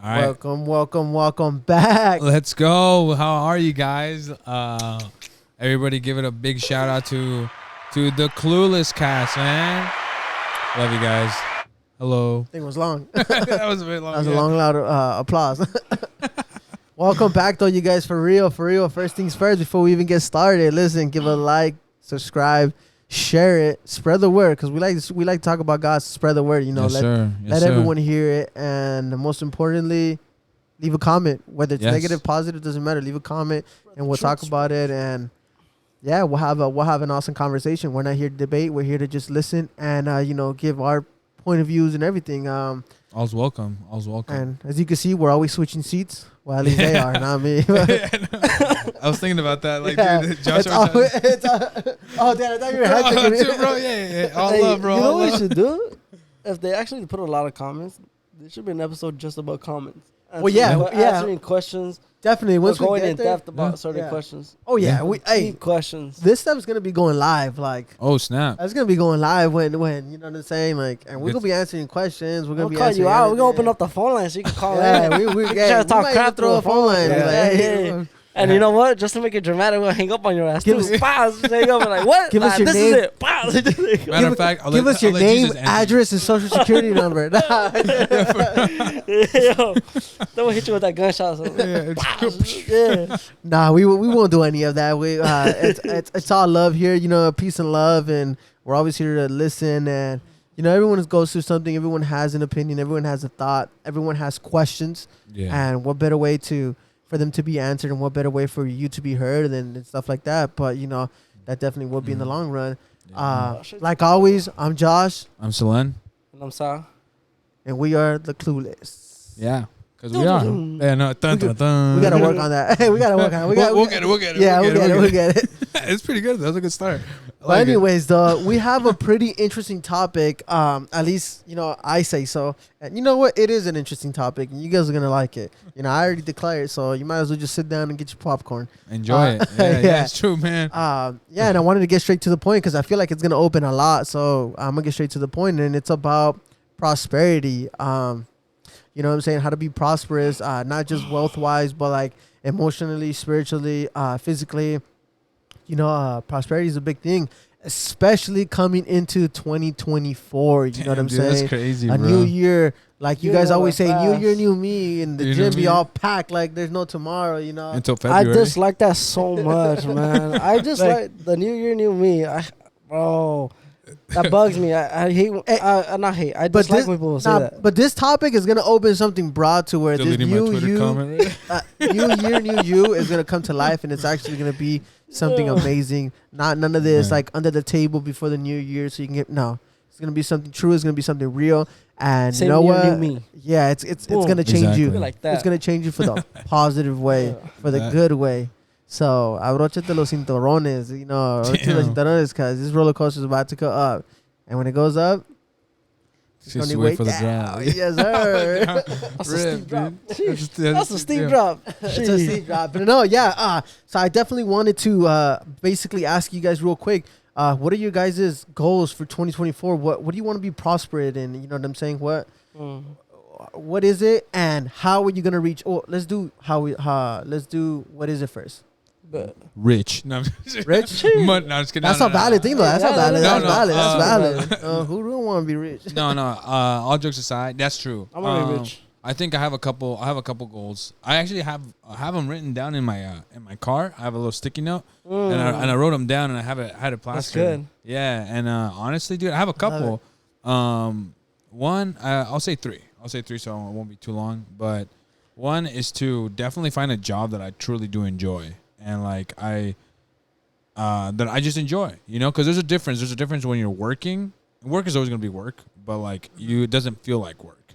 All right. Welcome back. Let's go. How are you guys? Everybody give it a big shout out to the Clueless cast, man. Love you guys. Hello. I think it was long. That was a bit long. That was a long, loud applause. Welcome back, though, you guys. For real. First things first, before we even get started, listen, give a like, subscribe, share it, spread the word, because we like to talk about God. Spread the word, Yes, sir. Let everyone hear it, and most importantly, leave a comment, whether it's negative, positive, doesn't matter. Leave a comment, and we'll talk about it, and yeah, we'll have an awesome conversation. We're not here to debate. We're here to just listen and give our point of views and everything. All's welcome. And as you can see, we're always switching seats. Well, at least they are, not me. I was thinking about that. Like, yeah, dude, Josh. Oh, damn, I thought you were hectic. Bro, yeah. All love, bro. You know what we should do? If they actually put a lot of comments, there should be an episode just about comments. Answering questions. Definitely. Once we going in depth about certain questions. Oh, yeah. Deep questions. This stuff's going to be going live. Oh, snap. It's going to be going live when, you know what I'm saying? And we're going to be answering questions. We're going to be call you out. We're going to open up the phone line so you can call in. We try to talk crap through the phone line. And you know what? Just to make it dramatic, we'll hang up on your ass. Give us hang up and like, what? Give us your this name. Is it. Matter of fact, give us your name, address, and social security number. Then we'll hit you with that gunshot. Nah, we won't do any of that. It's all love here, peace and love, and we're always here to listen. And everyone goes through something. Everyone has an opinion. Everyone has a thought. Everyone has questions. Yeah. And what better way for them to be answered, and what better way for you to be heard and stuff like that. But that definitely will be in the long run. Like always, I'm Josh. I'm Selen. And I'm Sal. And we are the Clueless. Yeah, because we are. Yeah, no, we gotta work on that. Hey, we gotta work on it. We'll get it. Yeah, we'll get it. It's pretty good. That was a good start. But anyways, though, we have a pretty interesting topic. At least, I say so. And you know what? It is an interesting topic, and you guys are going to like it. I already declared, so you might as well just sit down and get your popcorn. Enjoy it. Yeah, it's true, man. And I wanted to get straight to the point because I feel like it's going to open a lot. So I'm going to get straight to the point, and it's about prosperity. You know what I'm saying? How to be prosperous, not just wealth-wise, but like emotionally, spiritually, physically. Prosperity is a big thing, especially coming into 2024. You know what I'm saying? That's crazy, bro. New year. Like you guys always say, fast. new year, new me. And the gym be all packed like there's no tomorrow, Until February. I dislike that so much, man. I just like the new year, new me. Bro, that bugs me. I hate. I dislike when people say that. But this topic is gonna open something broad to where this new year, new you is gonna come to life, and it's actually gonna be something amazing. None of this like under the table before the new year, so you can get It's gonna be something true. It's gonna be something real, and same you know year, what? new me. Yeah, it's gonna change you. Like that. It's gonna change you for the positive way, for the good way. So abróchate los cinturones, abróchate los cinturones, because this roller coaster is about to go up, and when it goes up, it's just going wait for the down. Yes, sir. That's a steep drop. That's a steep drop. It's a steep drop. But no, so I definitely wanted to basically ask you guys real quick, what are your guys' goals for 2024? What do you want to be prosperous in? You know what I'm saying? What is it, and how are you gonna reach? Oh, let's do what is it first? Rich. No, rich? No, I'm just kidding. That's a valid thing, though. That's not valid. That's valid. Who don't want to be rich? No. All jokes aside, that's true. I want to be rich. I think I have a couple goals. I actually have them written down in my car. I have a little sticky note, and I wrote them down, and I had it plastered. That's good. Yeah, and honestly, dude, I have a couple. One, I'll say three. So it won't be too long. But one is to definitely find a job that I truly do enjoy. And like that I just enjoy, because there's a difference. There's a difference when you're working. Work is always gonna be work, but like it doesn't feel like work,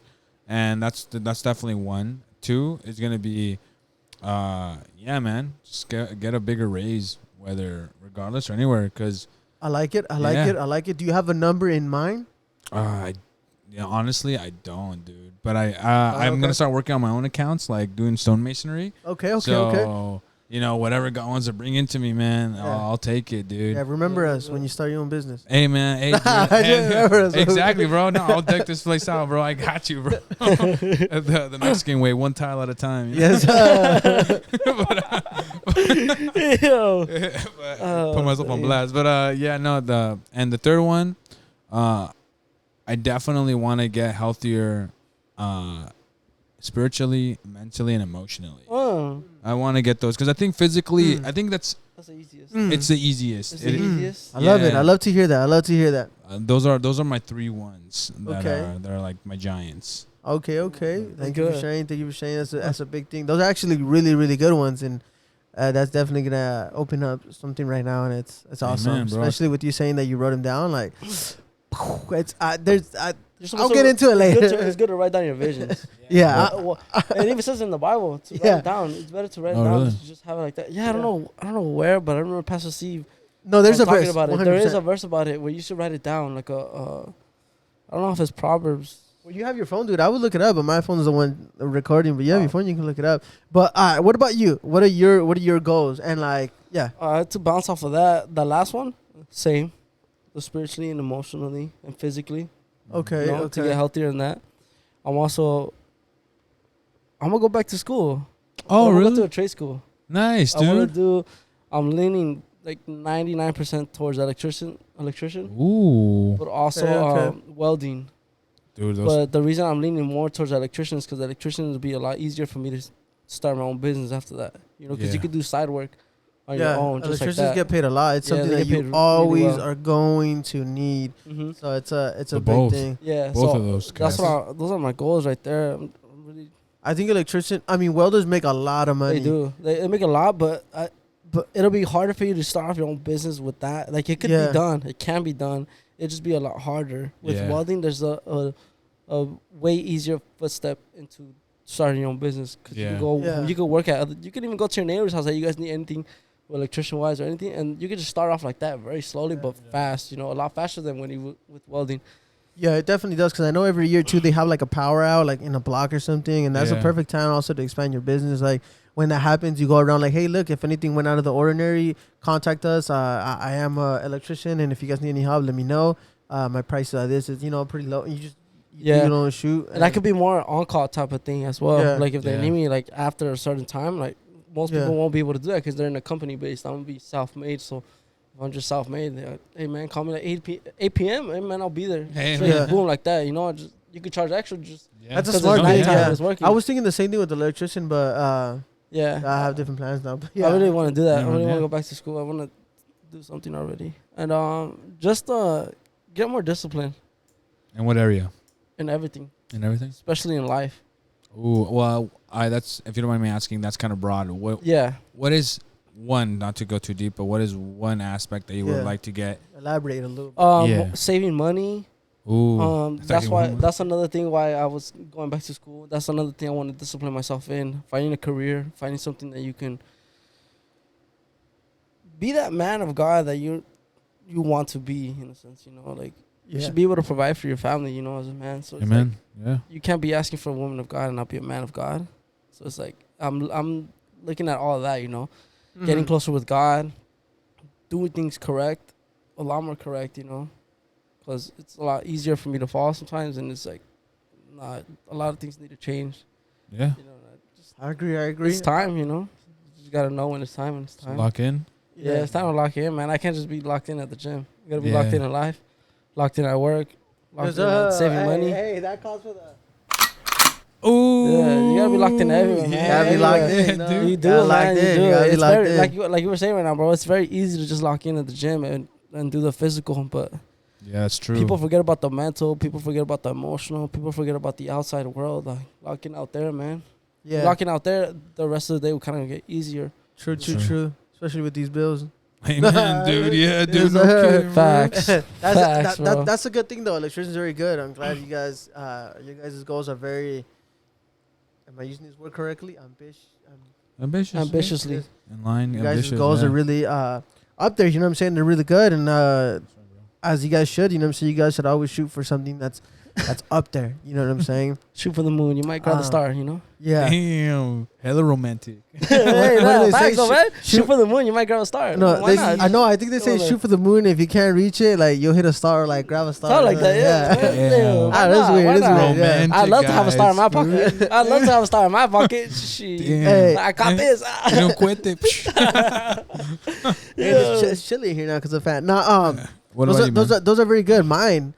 and that's definitely one. Two is gonna be, just get a bigger raise, regardless or anywhere. Because I like it. I like it. Do you have a number in mind? Honestly, I don't, dude. But I'm gonna start working on my own accounts, like doing stonemasonry. Okay. whatever God wants to bring into me, man, I'll take it, dude. Yeah, remember us when you start your own business. Hey, man. Hey, dude. Exactly, bro. No, I'll deck this place out, bro. I got you, bro. the Mexican way, one tile at a time. Yes. Put myself on blast. But the third one, I definitely want to get healthier, spiritually, mentally, and emotionally. I want to get those because I think physically, I think that's the easiest. It's the easiest. It's the easiest. I love it. I love to hear that. Those are my 3 ones that are like my giants. Okay. Thank you for sharing. That's a big thing. Those are actually really, really good ones, and that's definitely gonna open up something right now, and it's awesome. Amen, especially with you saying that you wrote them down. Like, I'll get into it later. It's good to write down your visions. Yeah. It even says in the Bible to write it down. It's better to write it down really? than to just have it like that. Yeah, I don't know where, but I remember Pastor Steve. No, there's a talking verse about it. 100%. There is a verse about it where you should write it down, like I don't know if it's Proverbs. Well, you have your phone, dude. I would look it up, but my phone is the one recording. But you have your phone, you can look it up. But what about you? What are your goals? And To bounce off of that, the last one, same, spiritually and emotionally and physically. Okay, To get healthier in that. I'm gonna go back to school. Oh, really? Go to a trade school. Nice, dude. I'm leaning like 99% towards electrician. Ooh. But also welding. Dude, But the reason I'm leaning more towards electricians because electricians would be a lot easier for me to start my own business after that. Because you could do side work on your own. Just electricians like that. get paid a lot. It's something that you always are going to need. Mm-hmm. So it's a big both. thing. Yeah, both of those. Those are my goals right there. I'm really. I think welders make a lot of money. They do. They make a lot, but it'll be harder for you to start off your own business with that. Like it could be done. It can be done. It'd just be a lot harder. With welding, there's a way easier footstep into starting your own business. Cause you can work you can even go to your neighbor's house. Like, you guys need anything, electrician wise or anything, and you can just start off like that, very slowly but fast. A lot faster than when you with welding. Yeah, it definitely does. Because I know every year too they have like a power out, like in a block or something, and that's a perfect time also to expand your business. Like when that happens, you go around like, hey, look, if anything went out of the ordinary, contact us. I am an electrician, and if you guys need any help, let me know. My price this is pretty low. You just shoot, and that could be more on call type of thing as well. Yeah. Like if they need me like after a certain time, like most people won't be able to do that because they're in a company based. I'm gonna be self-made, so if I'm just self-made, they're like, hey man, call me like 8 p.m. Hey man, I'll be there. Hey, boom, like that. Just you could charge extra. That's a smart thing. It's working. I was thinking the same thing with the electrician, but I have different plans now. But I really want to do that. I really want to go back to school. I want to do something already, and just get more discipline. In what area? In everything. In everything, especially in life. Ooh, well, that's, if you don't mind me asking, that's kind of broad. What is one, not to go too deep, but what is one aspect that you would like to get? Elaborate a little. Saving money. Ooh. That's another thing why I was going back to school. That's another thing I want to discipline myself in. Finding a career, finding something that you can be that man of God that you want to be, in a sense, like you should be able to provide for your family, as a man. So Amen. You can't be asking for a woman of God and not be a man of God. So it's like I'm looking at all of that, getting closer with God, doing things correct, a lot more correct, because it's a lot easier for me to fall sometimes, and it's like, a lot of things need to change. Yeah. I agree. It's time, You just gotta know when it's time. When it's time. Lock in. Yeah, it's time to lock in, man. I can't just be locked in at the gym. You gotta be locked in life, locked in at work, locked in at saving money. Hey, that calls for the. Ooh. Yeah, you gotta be locked in everywhere, man. You gotta be locked in, dude. You do, man. You do. It's very, like you were saying right now, bro. It's very easy to just lock in at the gym and do the physical, but yeah, that's true. People forget about the mental. People forget about the emotional. People forget about the outside world. Like locking out there, man. Yeah, locking out there, the rest of the day will kind of get easier. True. Especially with these bills. Amen, dude. Yeah, dude. No kidding, Facts. That's a good thing, though. Electrician's very good. I'm glad you guys, your guys' goals are very. Am I using this word correctly? Ambitiously. In line. You guys' goals are really up there. You know what I'm saying? They're really good, and as you guys should. You know what I'm saying? You guys should always shoot for something that's that's up there. You know what I'm saying? Shoot for the moon. You might grab the star, you know? Yeah. Damn. Hella romantic. Hey, What do they facts, say? though, man. Shoot for the moon. You might grab a star. No, Why not? I know. I think they say shoot for the moon. If you can't reach it, like you'll hit a star or like grab a star. Something like that, yeah. Yeah. That's weird. That's weird. Yeah. Romantic. I'd love to have a star in my guys. pocket. I'd love to have a star in my pocket. Shit. Damn. I caught this. You don't quit it. It's chilly here now because of that. Nah, What about you, man? those are very good. Mine,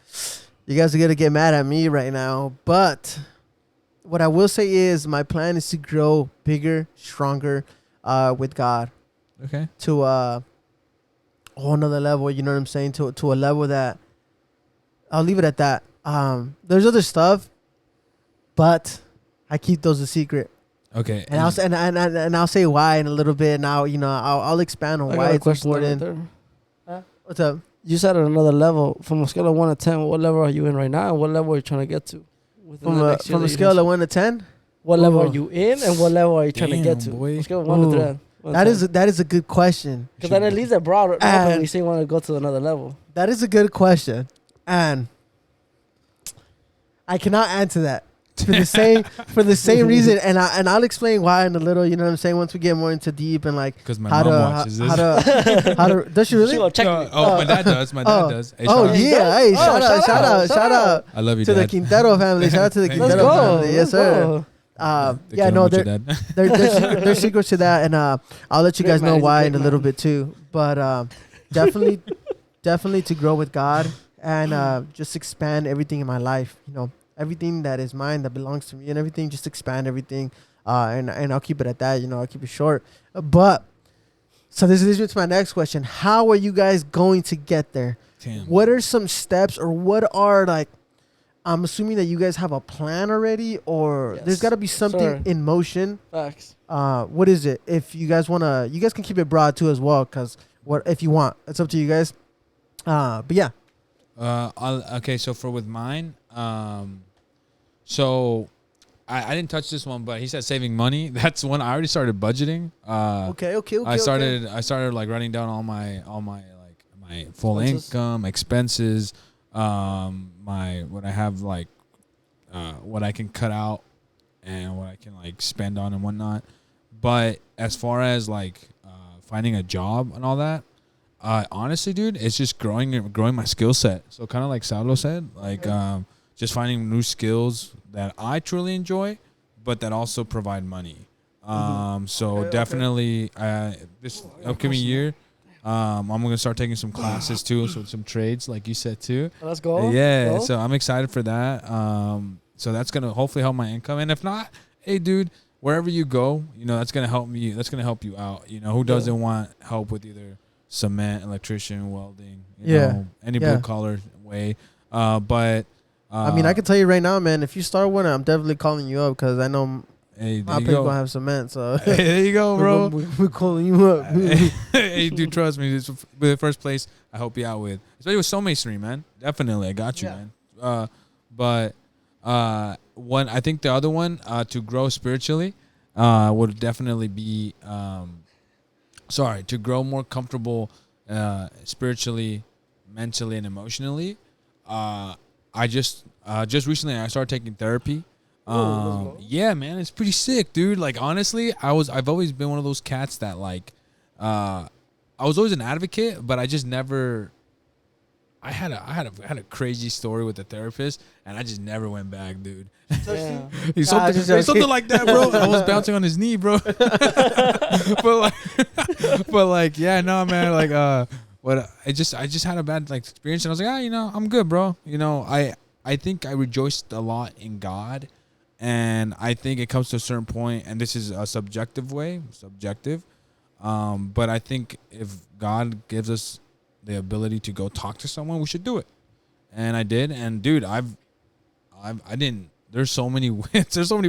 you guys are gonna get mad at me right now, but what I will say is my plan is to grow bigger, stronger, with God Okay. to a whole nother level. You know what I'm saying? To a level that I'll leave it at that. There's other stuff, but I keep those a secret. Okay. And I'll say, and I'll say why in a little bit. Now I'll expand on why it's important. What's up? You said at another level. From a scale of 1 to 10, what level are you in right now, and what level are you trying to get to? From a scale of 1 to 10. What level are you in, and what level are you trying to get to? Boy. From a scale of 1 to 10. That is a good question. Because then it leaves it broad open when you say you want to go to another level. That is a good question, and I cannot answer that for the same reason, and I'll explain why in a little. You know what I'm saying? Once we get more into deep and like Because my how mom watches this. how to does she really? She gonna check me. My dad does. My dad does. Hey, Oh shout out. yeah! Hey, shout out I love you, to the Dad. Quintero family. Shout out to the Let's Quintero Let's go. family. Yes, sir. Yeah, no, there's secrets to that, and I'll let you Great guys know man, he's a why great in a little man. bit too. But definitely to grow with God and just expand everything in my life. You know, everything that is mine, that belongs to me, and everything. Just expand everything, and I'll keep it at that. You know, I'll keep it short. But so this leads me to my next question: how are you guys going to get there? Damn. What are some steps, or what are like? I'm assuming that you guys have a plan already, or Yes. there's got to be something Sure. in motion. Facts. What is it? If you guys wanna, you guys can keep it broad too as well, cause what if you want, it's up to you guys. But yeah, Okay, so with mine, so I didn't touch this one, but he said saving money. That's one I already started budgeting. okay. I started like writing down all my like my full Expenses. income, expenses, my what I have like, what I can cut out, and what I can like spend on and whatnot. But as far as like finding a job and all that, honestly, dude, it's just growing my skill set. So kind of like Saulo said, like just finding new skills that I truly enjoy, but that also provide money. So definitely this upcoming year, I'm gonna start taking some classes too, so some trades like you said too. Let's go. Yeah, Let's go. so I'm excited for that. So that's gonna hopefully help my income, and if not, hey, dude, wherever you go, you know that's gonna help me. That's gonna help you out. You know, who doesn't want help with either cement, electrician, welding, you know, any blue collar way. But I mean, I can tell you right now, man. If you start one, I'm definitely calling you up because I know hey, my place gonna have cement. So Hey, there you go, bro. we're calling you up. Hey, dude, trust me. This is the first place I help you out with, especially with stone masonry, man. Definitely, I got you, man. But one, I think the other one to grow spiritually would definitely be to grow more comfortable spiritually, mentally, and emotionally. I just recently I started taking therapy. Yeah, man, it's pretty sick, dude. Like honestly, I've always been one of those cats that like I was always an advocate, but I just never. I had a crazy story with a therapist, and I just never went back, dude. Yeah. He's something like that, bro. I was bouncing on his knee, bro. but like, yeah, no, man. Like, I just had a bad like experience, and I was like, you know, I'm good, bro. You know, I think I rejoiced a lot in God, and I think it comes to a certain point, and this is a subjective, but I think if God gives us the ability to go talk to someone, we should do it. And I did, and dude, I didn't. There's so many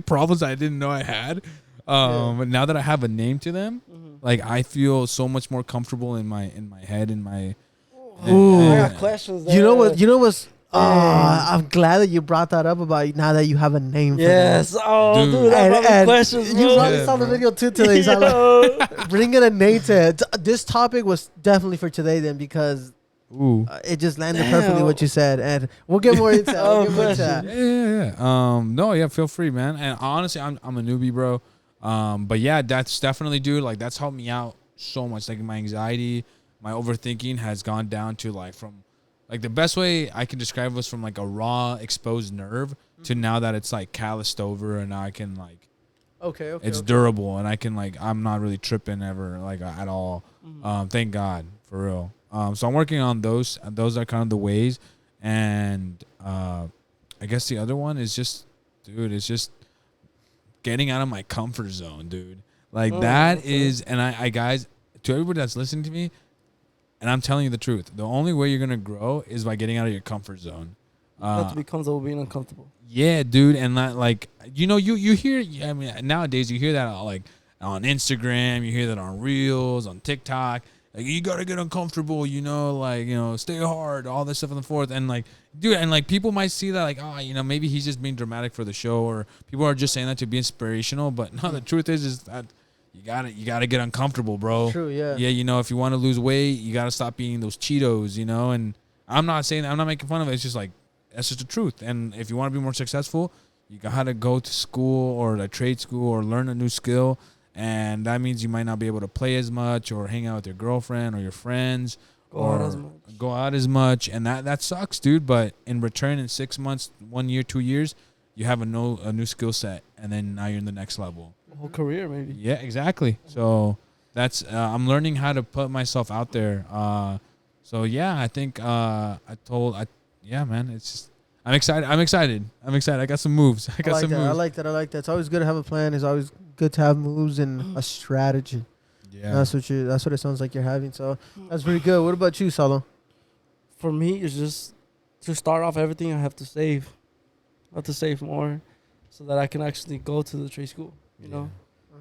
problems I didn't know I had. But now that I have a name to them, like I feel so much more comfortable in my head, in my. I got questions. There. You know what's. I'm glad that you brought that up about now that you have a name for Yes. them. Oh, dude, And- I got and questions. You bro. probably saw the video too today. So I'm like, bringing a name to it. This topic was definitely for today then because Ooh. It just landed perfectly what you said, and we'll get more into that. We'll get more into that. Yeah. No, yeah, feel free, man. And honestly, I'm a newbie, bro. But yeah, that's definitely, dude. Like, that's helped me out so much. Like, my anxiety, my overthinking has gone down to like from, like, the best way I can describe it was from like a raw exposed nerve to now that it's like calloused over, and now I can like, it's durable, and I can like, I'm not really tripping ever like at all. Thank God, for real. So I'm working on those. Those are kind of the ways, and I guess the other one is just, dude, it's just getting out of my comfort zone, dude. Like that is, and I guys, to everybody that's listening to me, and I'm telling you the truth, the only way you're gonna grow is by getting out of your comfort zone. You have to be comfortable being uncomfortable. Yeah, dude, and that, like, you know, you hear. I mean, nowadays you hear that like on Instagram, you hear that on Reels, on TikTok. Like, you gotta get uncomfortable, you know, like, you know, stay hard, all this stuff and the forth. And like, dude, and like people might see that like, oh, you know, maybe he's just being dramatic for the show, or people are just saying that to be inspirational. But no, the truth is that you gotta get uncomfortable, bro. True, yeah. Yeah, you know, if you want to lose weight, you gotta stop eating those Cheetos, you know. And I'm not saying that, I'm not making fun of it. It's just like, that's just the truth. And if you want to be more successful, you gotta go to school or a trade school or learn a new skill. And that means you might not be able to play as much or hang out with your girlfriend or your friends go out as much. And that sucks, dude. But in return, in 6 months, 1 year, 2 years, you have a new skill set. And then now you're in the next level. A whole career, maybe. Yeah, exactly. So that's I'm learning how to put myself out there. So, yeah, I think yeah, man, it's just, I'm excited. I got some moves. I like that. It's always good to have a plan. It's always good to have moves and a strategy. Yeah. That's what it sounds like you're having. So that's pretty good. What about you, Salo? For me, it's just to start off everything, I have to save. I have to save more so that I can actually go to the trade school, you know?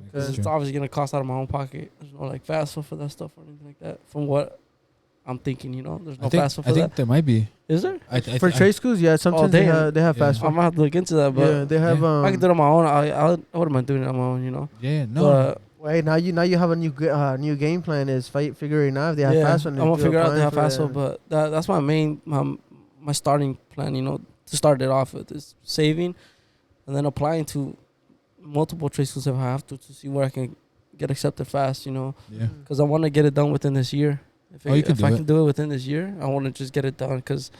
Because it's obviously going to cost out of my own pocket. There's no like FAFSA for that stuff or anything like that. From what I'm thinking, you know, there's no FAFSA for that. I think there might be. Is there? For trade schools, yeah. Sometimes they have FAFSA. I'm gonna have to look into that. But yeah, they have. I can do it on my own. What am I doing on my own? You know. Yeah. No. Wait, now you have a new game plan. Is figuring out if they have FAFSA. I'm gonna figure out if they have FAFSA, but that's my main my starting plan. You know, to start it off with is saving, and then applying to multiple trade schools if I have to see where I can get accepted fast. You know. Yeah. Because I want to get it done within this year. If I can do it within this year, I want to just get it done. Because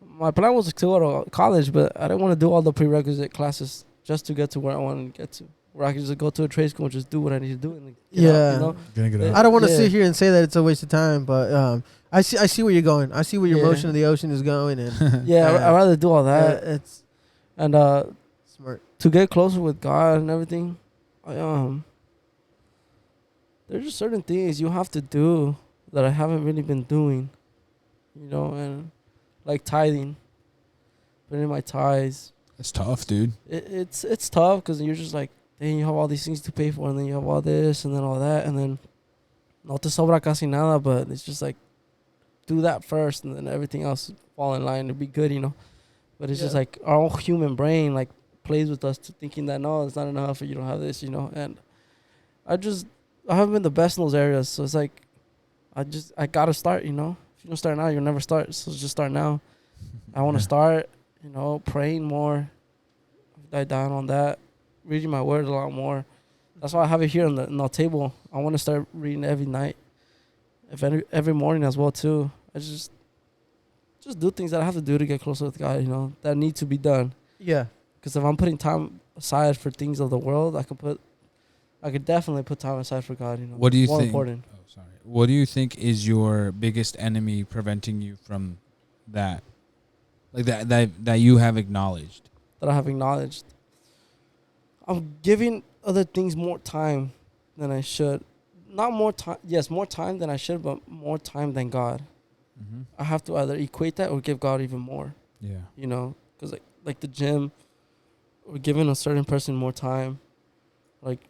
my plan was to go to college, but I didn't want to do all the prerequisite classes just to get to where I wanted to get to. Where I can just go to a trade school and just do what I need to do. And get out, you know? I don't want to sit here and say that it's a waste of time, but I see where you're going. I see where your motion of the ocean is going. And I'd rather do all that. It's and smart to get closer with God and everything. There's just certain things you have to do that I haven't really been doing, you know, and like tithing, putting in my tithes. It's tough, dude. It's tough because you're just like, dang, you have all these things to pay for, and then you have all this, and then all that, and then no te sobra casi nada, but it's just like, do that first, and then everything else fall in line to be good, you know. But it's just like our own human brain like plays with us to thinking that no, it's not enough, or you don't have this, you know. And I haven't been the best in those areas, so it's like, I gotta start, you know. If you don't start now, you'll never start. So just start now. I want to start, you know, praying more. Die down on that. Reading my word a lot more. That's why I have it here on the table. I want to start reading every night. Every morning as well too. I just do things that I have to do to get closer with God, you know, that need to be done. Yeah. Because if I'm putting time aside for things of the world, I could definitely put time aside for God, you know. What do you think? Important. Sorry. What do you think is your biggest enemy preventing you from that? Like that you have acknowledged. That I have acknowledged. I'm giving other things more time than I should. Not more time. Yes, more time than I should, but more time than God. Mm-hmm. I have to either equate that or give God even more. Yeah. You know, because like the gym, we're giving a certain person more time. Like,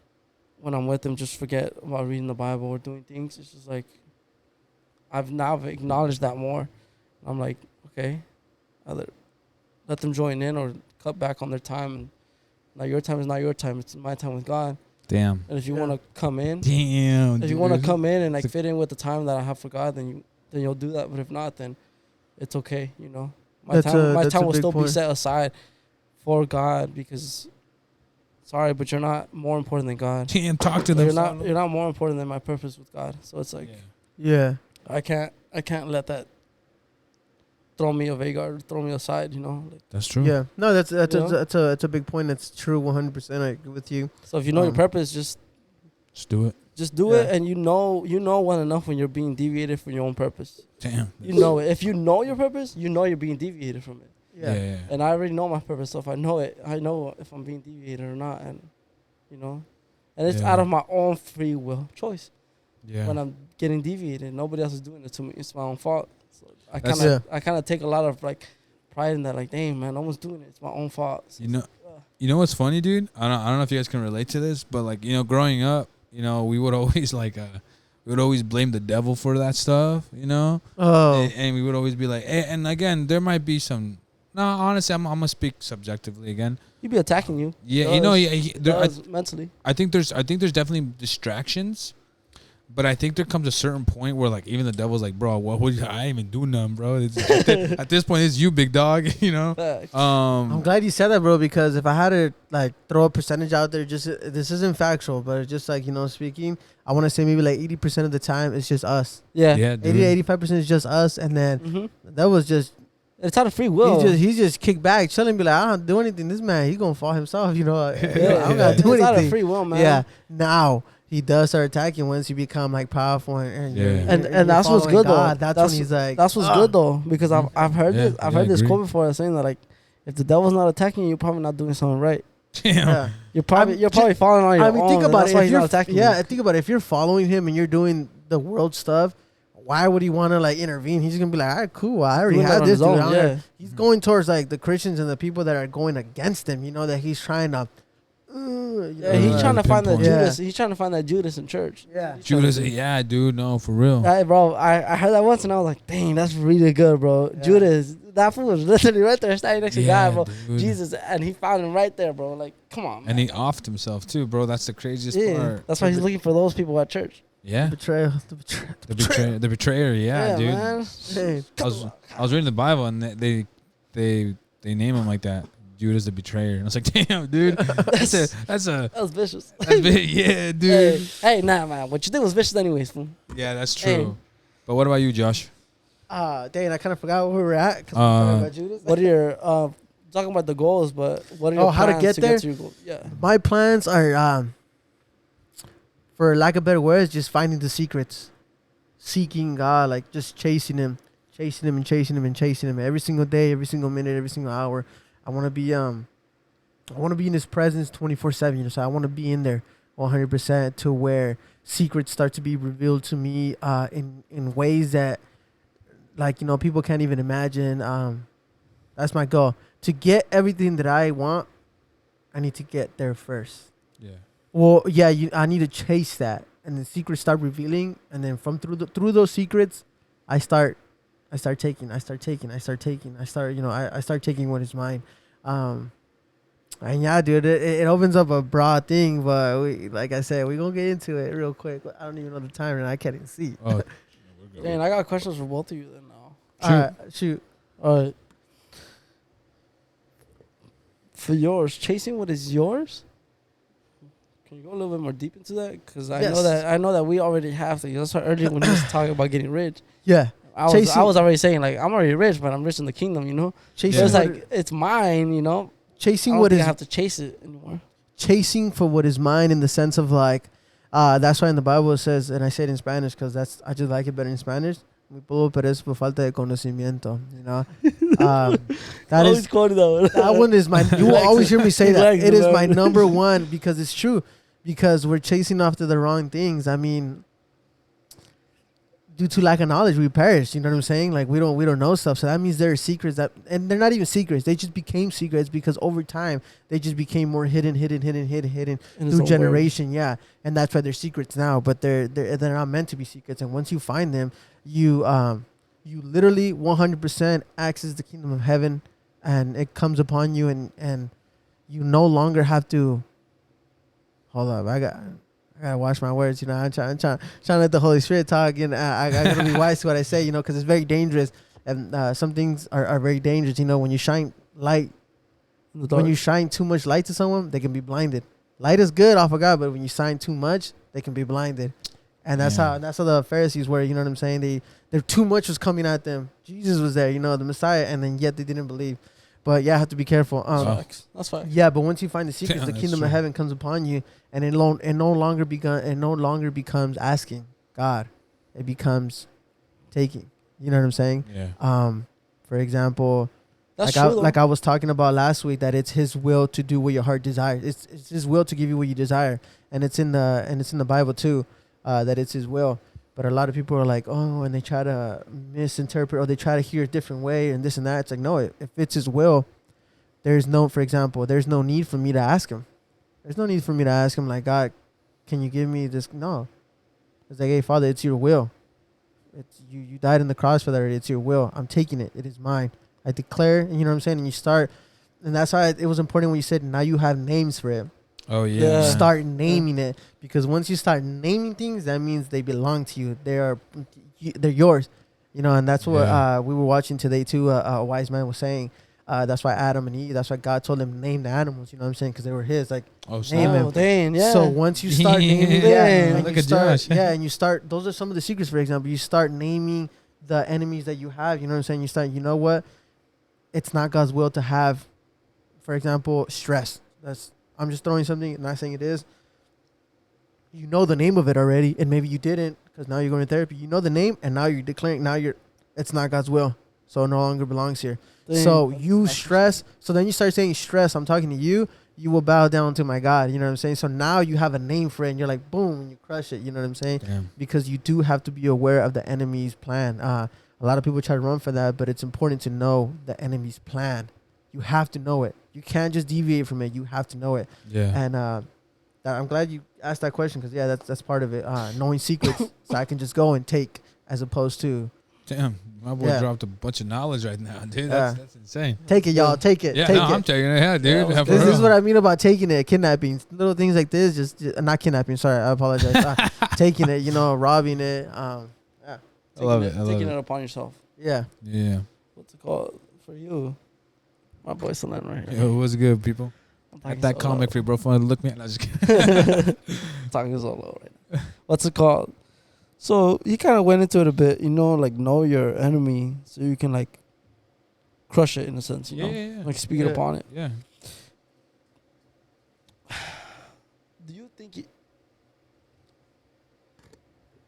when I'm with them, just forget about reading the Bible or doing things. It's just like, I've now acknowledged that more. I'm like, okay, either let them join in or cut back on their time. Now your time is not your time. It's my time with God. Damn. And if you want to come in. Damn. If you want to come in and like fit in with the time that I have for God, then you then you'll do that. But if not, then it's okay. You know, my That's time a will big still point. be set aside for God because. Sorry, but you're not more important than God. Can't talk to them. You're not more important than my purpose with God. So it's like Yeah. I can't let that throw me away guard, throw me aside, you know. Like, that's true. Yeah. No, that's You know? that's a big point. That's true. 100%. I agree with you. so if you know your purpose, just do it. do it, Yeah. and you know well enough when you're being deviated from your own purpose. Damn. You know it. If you know your purpose, you know you're being deviated from it. Yeah. And I already know my purpose, so if I know it, I know if I'm being deviated or not, and you know, and it's out of my own free will choice. Yeah. When I'm getting deviated, nobody else is doing it to me. It's my own fault. So I kind of take a lot of like pride in that. Like, dang man, no one's doing it. It's my own fault. So you know what's funny, dude? I don't know if you guys can relate to this, but like, you know, growing up, you know, we would always like we would always blame the devil for that stuff, you know. Oh. And we would always be like, hey, and again, there might be some. No, honestly, I'm gonna speak subjectively again. He'd be attacking you. Yeah, you know, Mentally. I think there's definitely distractions, but I think there comes a certain point where like even the devil's like, bro, what would I ain't even do nothing, bro? At this point, it's you, big dog. You know. I'm glad you said that, bro, because if I had to like throw a percentage out there, just this isn't factual, but it's just like, you know, speaking, I want to say maybe like 80% of the time it's just us. Yeah. Yeah. 80-85% is just us, and then that was just. It's out of free will. He's just kicked back, chilling, be like, I don't do anything. This man, he gonna fall himself, you know. I don't gotta do anything. It's out of free will, man. Yeah. Now he does start attacking once you become like powerful and and that's what's good God, though. That's when he's like, that's what's good though, because I've heard this. I've heard this agree. quote before saying that like, if the devil's not attacking you, you're probably not doing something right. Yeah. You're probably falling on your own. Think about that's it. why If he's you're not attacking you. think about it. If you're following him and you're doing the world stuff, why would he want to like intervene? He's gonna be like, all right, cool. I already had this dude. He's going towards like the Christians and the people that are going against him. You know that he's trying to. He's trying to find that Judas. He's trying to find that Judas in church. Yeah, Judas. Yeah, dude. No, for real. Hey, bro, I heard that once and I was like, dang, that's really good, bro. Yeah. Judas, that fool was literally right there standing next to God, bro. Dude. Jesus, and he found him right there, bro. Like, come on, man. And he offed himself too, bro. That's the craziest part. That's why he's looking for those people at church. Yeah. The betrayer. Yeah, dude. Man. Hey, I was reading the Bible and they name him like that. Judas the betrayer. And I was like, damn, dude. That was vicious. That's yeah, dude. Hey, nah, man. What you did was vicious anyways, fool. Yeah, that's true. Hey. But what about you, Josh? Dang, I kind of forgot where we were at. About Judas. What are your talking about the goals, but what are your how to get there? Get to your goal? Yeah. My plans are for lack of better words, just finding the secrets, seeking God, like just chasing him every single day, every single minute, every single hour. I want to be in his presence 24/7. You know, so I want to be in there 100% to where secrets start to be revealed to me in ways that, like, you know, people can't even imagine. That's my goal. To get everything that I want, I need to get there first. Yeah. Well, yeah, I need to chase that, and the secrets start revealing, and then through those secrets, I start taking what is mine. And yeah, dude, it opens up a broad thing, but like I said, we're gonna get into it real quick. I don't even know the time, and I can't even see. Oh, man, I got questions for both of you then now. All right, shoot. All right. For yours, chasing what is yours. Can you go a little bit more deep into that? Because I know that we already have to. That's why earlier when you was talking about getting rich. Yeah. I was already saying like I'm already rich, but I'm rich in the kingdom, you know. Chasing, it's like it's mine, you know. Chasing what is I have to chase it anymore. Chasing for what is mine in the sense of like, that's why in the Bible it says, and I say it in Spanish because I just like it better in Spanish. Mi pueblo perece por falta de conocimiento, you know. That one is my. You will always hear me say that. It is my number one because it's true. Because we're chasing after the wrong things. I mean, due to lack of knowledge, we perish. You know what I'm saying? Like we don't know stuff. So that means there are secrets and they're not even secrets. They just became secrets because over time they just became more hidden through generation. Yeah, and that's why they're secrets now. But they're not meant to be secrets. And once you find them, you literally 100% access the kingdom of heaven, and it comes upon you, and you no longer have to. Hold up, I gotta watch my words. You know, I'm trying to let the Holy Spirit talk, and I gotta be wise to what I say. You know, because it's very dangerous, and some things are very dangerous. You know, when you shine light, when you shine too much light to someone, they can be blinded. Light is good off of God, but when you shine too much, they can be blinded. And that's how the Pharisees were. You know what I'm saying? There too much was coming at them. Jesus was there, you know, the Messiah, and then yet they didn't believe. But yeah, I have to be careful. That's facts. Yeah, but once you find the secrets, the kingdom of heaven comes upon you, and it no longer becomes asking God. It becomes taking. You know what I'm saying? Yeah. For example, That's true, like I was talking about last week, that it's His will to do what your heart desires. It's His will to give you what you desire, and it's in the Bible too, that it's His will. But a lot of people are like, oh, and they try to misinterpret, or they try to hear a different way, and this and that. It's like, no, if it's His will, for example, there's no need for me to ask Him. There's no need for me to ask Him, like, God, can you give me this? No. It's like, hey, Father, it's your will. It's you died on the cross for that. It's your will. I'm taking it. It is mine. I declare, and you know what I'm saying? And you start, and that's why it was important when you said, now you have names for it. Oh, yeah. Start naming it, because once you start naming things, that means they belong to you. They're yours, you know. And that's what we were watching today too. A wise man was saying, that's why Adam and Eve. That's why God told them to name the animals. You know what I'm saying? Because they were His. Like, name them. Dang, yeah. So once you start naming, and look at Josh. and you start. Those are some of the secrets. For example, you start naming the enemies that you have. You know what I'm saying? You start. You know what? It's not God's will to have, for example, stress. I'm just throwing something, not saying it is. You know the name of it already, and maybe you didn't, because now you're going to therapy. You know the name, and now you're declaring, it's not God's will, so it no longer belongs here. Dang. So you stress, so then you start saying stress, I'm talking to you, you will bow down to my God, you know what I'm saying? So now you have a name for it, and you're like, boom, and you crush it, you know what I'm saying? Damn. Because you do have to be aware of the enemy's plan. A lot of people try to run for that, but it's important to know the enemy's plan. You have to know it. You can't just deviate from it. You have to know it. Yeah. And I'm glad you asked that question, because that's part of it. Knowing secrets, so I can just go and take, as opposed to. Damn, my boy dropped a bunch of knowledge right now, dude. That's insane. Take it, y'all. Take it. Yeah, take I'm taking it. Yeah, dude. Yeah, this is what I mean about taking it. Kidnapping, little things like this. Just not kidnapping. Sorry, I apologize. Taking it, you know, robbing it. I love it. Taking it upon yourself. Yeah. Yeah. What's it called for you? My boy's still in right here. Yo, what's good, people? At that comic for your bro phone, look me at. No, just kidding. Talking so low right now. What's it called? So he kind of went into it a bit, you know, like know your enemy, so you can like crush it in a sense, you know, like speak it upon it. Yeah. Do you think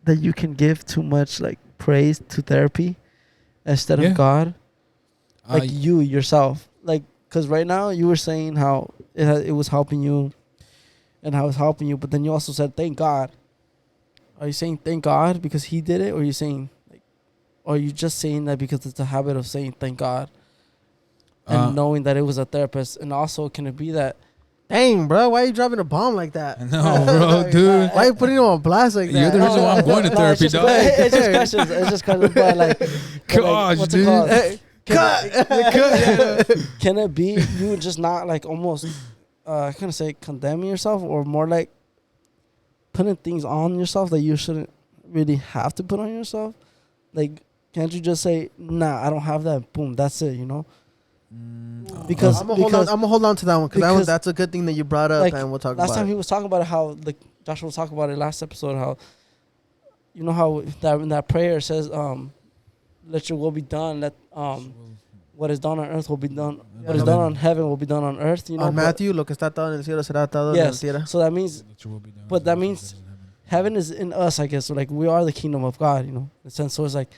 that you can give too much like praise to therapy instead of God? Like you yourself, like, because right now you were saying how it was helping you, and how it's helping you, but then you also said thank God. Are you saying thank God because He did it, or are you saying, like, or are you just saying that because it's a habit of saying thank God, and knowing that it was a therapist? And also, can it be that? Dang, bro, why are you dropping a bomb like that? No, bro, dude. Why are you putting him on blast like that? You're the reason why I'm going to therapy, dog. It's just questions. It's just questions. But like, gosh, what's dude. It called? Hey, cut. Can it be you just not like almost, I kind of say condemning yourself, or more like putting things on yourself that you shouldn't really have to put on yourself? Like, can't you just say, nah, I don't have that. Boom, that's it, you know? Because I'm gonna hold on to that one, because that's a good thing that you brought up, like, and we'll talk about it. Last time he was talking about it, how like Joshua was talking about it last episode, how you know how that prayer says, let your will be done, let what is done on earth will be done, what is done on heaven will be done on earth, you know. On Matthew, lo que está atado en el cielo será atado en yes, la tierra. so that means, but that means heaven is in us, I guess. So like we are the kingdom of God, you know, in a sense. So it's like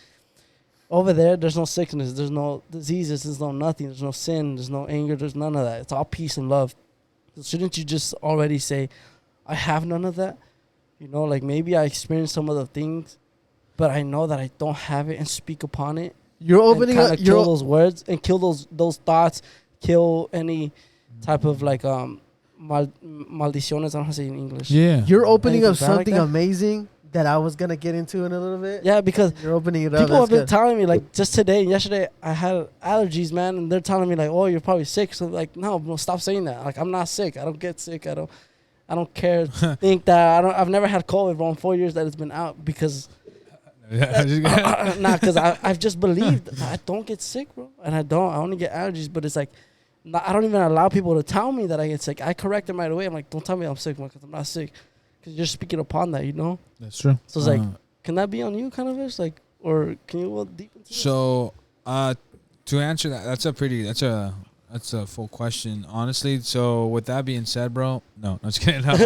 over there's no sickness, there's no diseases, there's no nothing, there's no sin, there's no anger, there's none of that. It's all peace and love. So shouldn't you just already say, I have none of that? You know, like maybe I experienced some of the things, but I know that I don't have it, and speak upon it. You're opening up. Kill those words and kill those thoughts. Kill any type of like maldiciones. I don't know how to say it in English. Yeah. You're opening up something like amazing that I was gonna get into in a little bit. Yeah, because you're opening it up. People have been telling me, like, just today and yesterday, I had allergies, man, and they're telling me like, oh, you're probably sick. So like, no, stop saying that. Like, I'm not sick. I don't get sick. I don't. I don't care. Think that I've never had COVID, bro. In 4 years that it's been out because. Because I've just believed that I don't get sick, bro, and I only get allergies. But it's like, I don't even allow people to tell me that I get sick. I correct them right away. I'm like, don't tell me I'm sick, because I'm not sick, because you're speaking upon that, you know. That's true. So it's like, can that be on you, kind of ish, like, or can you go deep into So, to answer that, that's a full question, honestly. So, with that being said, bro, no, I'm just kidding. No,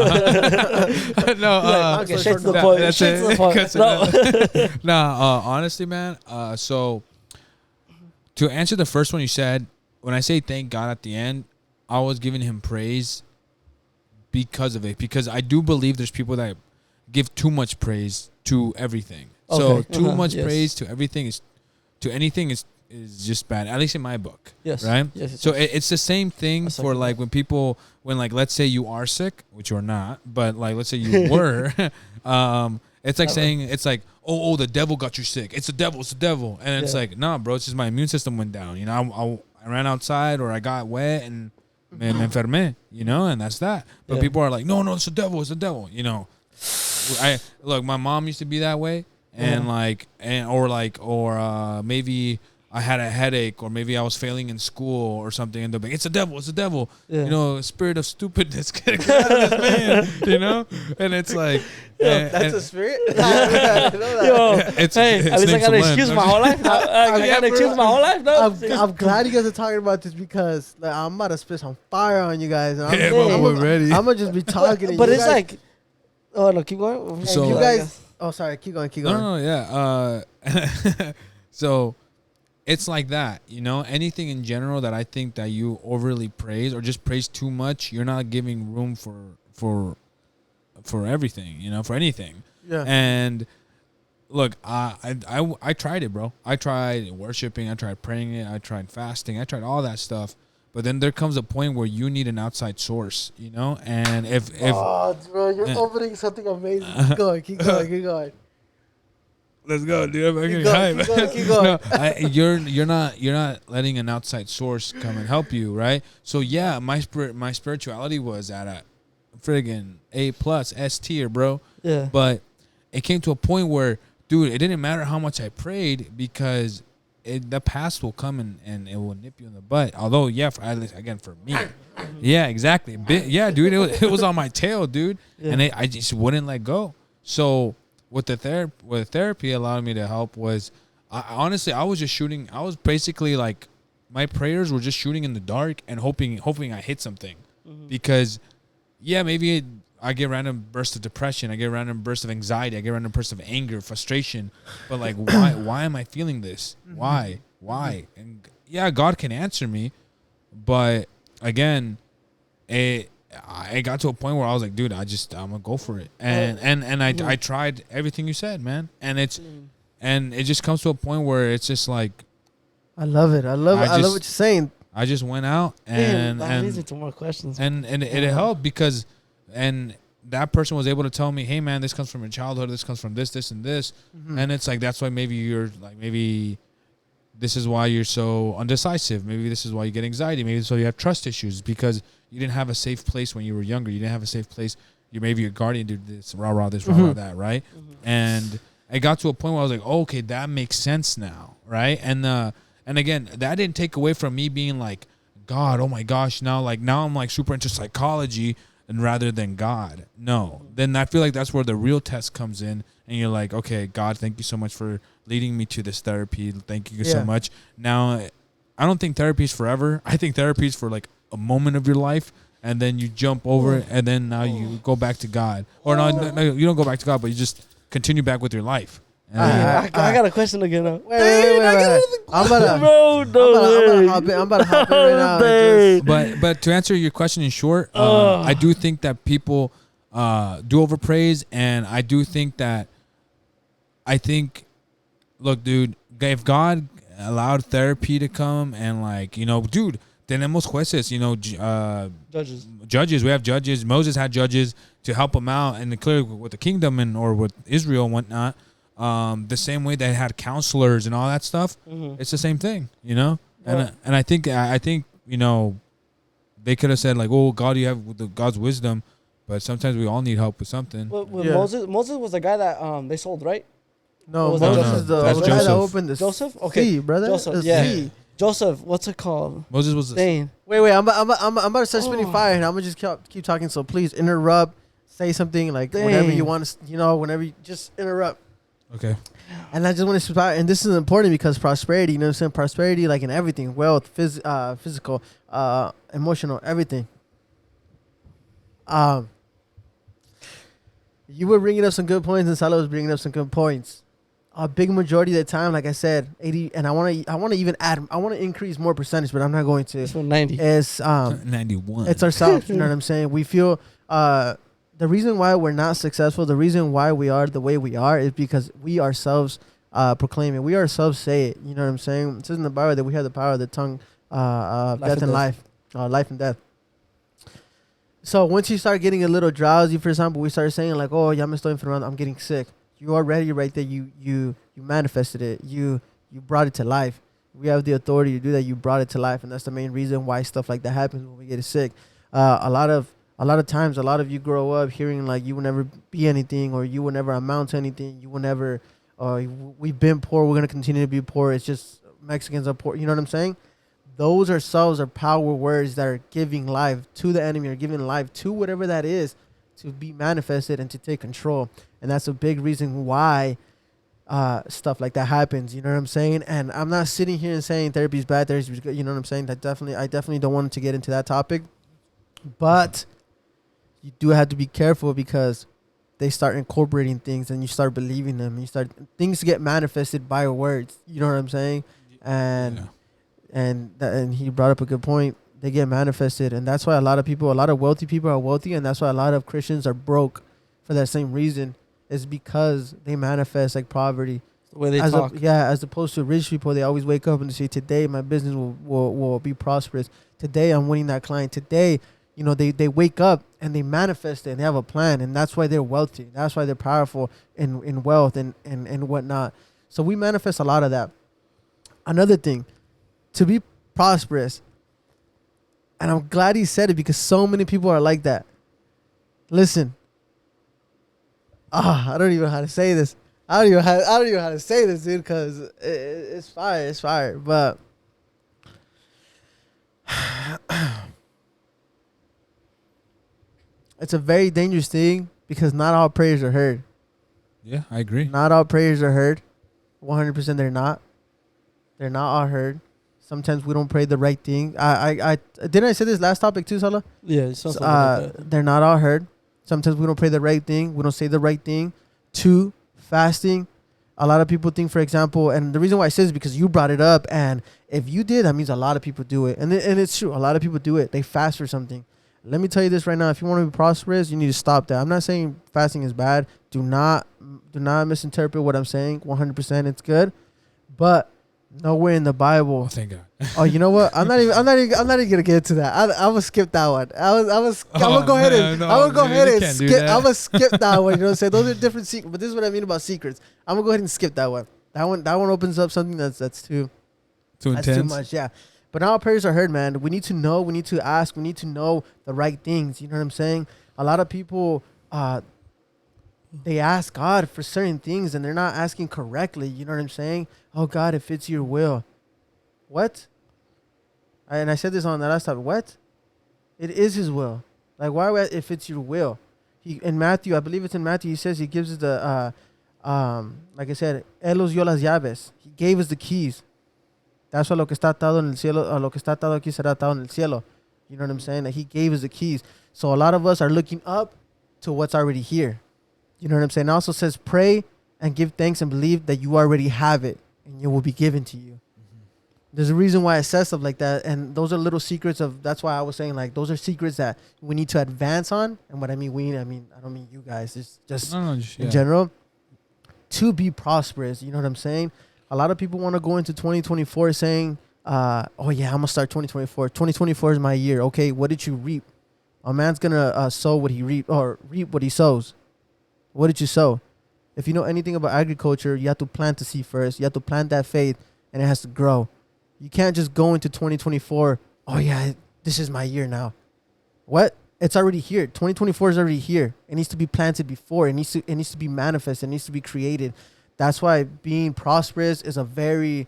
okay, straight to the point. Straight to the point. No, honestly, man. So, to answer the first one you said, when I say thank God at the end, I was giving him praise because of it. Because I do believe there's people that give too much praise to everything. Okay. So, too much praise to everything anything is just bad, at least in my book. Yes. Right? Yes. So it's the same thing for like when like let's say you are sick, which you're not, but like let's say you were, it's like saying it's like, oh, the devil got you sick. It's the devil. And it's like, nah, bro, it's just my immune system went down. You know, I ran outside or I got wet and me enfermé, you know, and that's that. But people are like, no, it's the devil, you know. Look, my mom used to be that way, and or maybe I had a headache, or maybe I was failing in school or something, and they'll be like, it's the devil. Yeah. You know, spirit of stupidness. Get out of this man, you know? And it's like... that's a spirit? It's at least I got an excuse my whole life. I got an excuse my whole life, no? I'm glad you guys are talking about this, because like, I'm about to spit some fire on you guys. And we're ready. I'm going to just be talking. But it's like... Oh, no, keep going. So, you guys... Oh, sorry. Keep going. No, yeah. So... It's like that, you know, anything in general that I think that you overly praise or just praise too much, you're not giving room for everything, you know, for anything. Yeah. And look, I tried it, bro. I tried worshiping. I tried praying it. I tried fasting. I tried all that stuff. But then there comes a point where you need an outside source, you know, and if bro, you're opening something amazing. Keep going. Let's go, dude. Keep going. No, you're not letting an outside source come and help you, right? So yeah, my spirituality was at a friggin' A+ S tier, bro. Yeah. But it came to a point where, dude, it didn't matter how much I prayed, because the past will come and it will nip you in the butt. Although, yeah, again for me, yeah, exactly. Yeah, dude, it was on my tail, dude, and I just wouldn't let go. So. What therapy allowed me to help was, honestly, I was just shooting. I was basically like, my prayers were just shooting in the dark and hoping I hit something, because, yeah, maybe I get random bursts of depression, I get random bursts of anxiety, I get random bursts of anger, frustration, but like, why am I feeling this? Why? And yeah, God can answer me, but again, I got to a point where I was like, dude, I'm gonna go for it, and I tried everything you said, man, and it just comes to a point where it's just like, I love it. I love what you're saying. I just went out and that leads me to more questions, and it helped, because that person was able to tell me, hey man, this comes from your childhood, this comes from this and this, and it's like, that's why maybe this is why you're so undecisive. Maybe this is why you get anxiety. Maybe so you have trust issues, because you didn't have a safe place when you were younger. You didn't have a safe place. Maybe your guardian did this, rah, this, rah, that, right? And I got to a point where I was like, oh, okay, that makes sense now, right? And again, that didn't take away from me being like, God, oh my gosh, now I'm like super into psychology, and rather than God. No. Then I feel like that's where the real test comes in, and you're like, okay, God, thank you so much for leading me to this therapy. Thank you so much. Now, I don't think therapy is forever. I think therapy is for like a moment of your life, and then you jump over it, and then now you go back to God. Or no, you don't go back to God, but you just continue back with your life. I got a question again now. Wait. I'm about to hop in right now. But to answer your question in short, I do think that people do overpraise, and I do think that look, dude, if God allowed therapy to come, and like, you know, dude, tenemos jueces, you know, judges. We have judges. Moses had judges to help him out, and clearly with the kingdom or with Israel and whatnot. The same way they had counselors and all that stuff, it's the same thing, you know. And I think you know, they could have said like, "Oh, God, you have God's wisdom," but sometimes we all need help with something. With Moses was the guy that they sold, right? No, was Moses that is the That's guy that Joseph. opened the Joseph? Okay. sea, brother. Joseph, The yeah. sea. Joseph, what's it called? Moses was the Spain. Wait, I'm about to start spitting fire, and I'm gonna just keep talking. So please interrupt, say something like whatever you want to, whenever you just interrupt. Okay. And I just want to spit fire, and this is important because prosperity, you know what I'm saying? Prosperity, like in everything, wealth, physical, emotional, everything. You were bringing up some good points, and Salah was bringing up some good points. A big majority of the time, like I said, 80, and I want to even add, I want to increase more percentage, but I'm not going to. It's 90. It's 91. It's ourselves. You know what I'm saying? We feel the reason why we're not successful, the reason why we are the way we are, is because we ourselves proclaim it. We ourselves say it. You know what I'm saying? It says in the Bible that we have the power of the tongue, death and life, life and death. So once you start getting a little drowsy, for example, we start saying like, "Oh, ya me estoy enfermando. I'm getting sick." You already right there. You manifested it. You brought it to life. We have the authority to do that. You brought it to life, and that's the main reason why stuff like that happens when we get sick. A lot of times, a lot of you grow up hearing like you will never be anything, or you will never amount to anything. You will never. We've been poor. We're gonna continue to be poor. It's just Mexicans are poor. You know what I'm saying? Those ourselves are power words that are giving life to the enemy, or giving life to whatever that is, to be manifested and to take control. And that's a big reason why stuff like that happens. You know what I'm saying? And I'm not sitting here and saying therapy is bad, therapy is good. You know what I'm saying? I definitely don't want to get into that topic. But you do have to be careful, because they start incorporating things and you start believing them. And things get manifested by words. You know what I'm saying? And he brought up a good point. They get manifested, and that's why a lot of wealthy people are wealthy, and that's why a lot of Christians are broke for that same reason. Is because they manifest like poverty. The way they talk. As opposed to rich people, they always wake up and they say, "Today my business will be prosperous. Today I'm winning that client. Today," they wake up and they manifest it and they have a plan, and that's why they're wealthy. That's why they're powerful in wealth and whatnot. So we manifest a lot of that. Another thing, to be prosperous, and I'm glad he said it, because so many people are like that. Listen. I don't even know how to say this. I don't even know how to say this, dude, because it's fire. It's fire. But it's a very dangerous thing, because not all prayers are heard. Yeah, I agree. Not all prayers are heard. 100% they're not. They're not all heard. Sometimes we don't pray the right thing. I didn't I say this last topic too, Salah? Yeah, something like that. They're not all heard. Sometimes we don't pray the right thing. We don't say the right thing. 2, fasting. A lot of people think, for example, and the reason why I say this is because you brought it up, and if you did, that means a lot of people do it. And it's true. A lot of people do it. They fast for something. Let me tell you this right now. If you want to be prosperous, you need to stop that. I'm not saying fasting is bad. Do not misinterpret what I'm saying. 100% it's good. But nowhere in the Bible. Oh, thank God. Oh, you know what? I'm not even gonna get into that. I'm gonna skip that one. I'm gonna go ahead and skip. I'm gonna skip that one. You know what I'm saying? Those are different secrets. But this is what I mean about secrets. I'm gonna go ahead and skip that one. That one opens up something that's too intense. Too much. Yeah. But now our prayers are heard, man. We need to know. We need to ask. We need to know the right things. You know what I'm saying? A lot of people, they ask God for certain things, and they're not asking correctly. You know what I'm saying? Oh, God, if it's your will. What? And I said this on the last time. What? It is his will. Like, why if it's your will? In Matthew, I believe it's in Matthew, he says he gives us the, like I said, Él nos dio las llaves. He gave us the keys. That's why lo que está atado en el cielo, lo que está atado aquí será atado en el cielo. You know what I'm saying? That he gave us the keys. So a lot of us are looking up to what's already here. You know what I'm saying? It also says pray and give thanks and believe that you already have it and it will be given to you. Mm-hmm. There's a reason why it says stuff like that. And those are little secrets that's why I was saying, like, those are secrets that we need to advance on. And what I mean, I don't mean you guys. It's just in general to be prosperous. You know what I'm saying? A lot of people want to go into 2024 saying, oh, yeah, I'm going to start 2024. 2024 is my year. Okay, what did you reap? A man's going to sow what he reap what he sows. What did you sow? If you know anything about agriculture, you have to plant the seed first. You have to plant that faith, and it has to grow. You can't just go into 2024, oh, yeah, this is my year now. What? it's already here. 2024 is already here. It needs to be planted before. It needs to be manifest. It needs to be created. That's why being prosperous is a very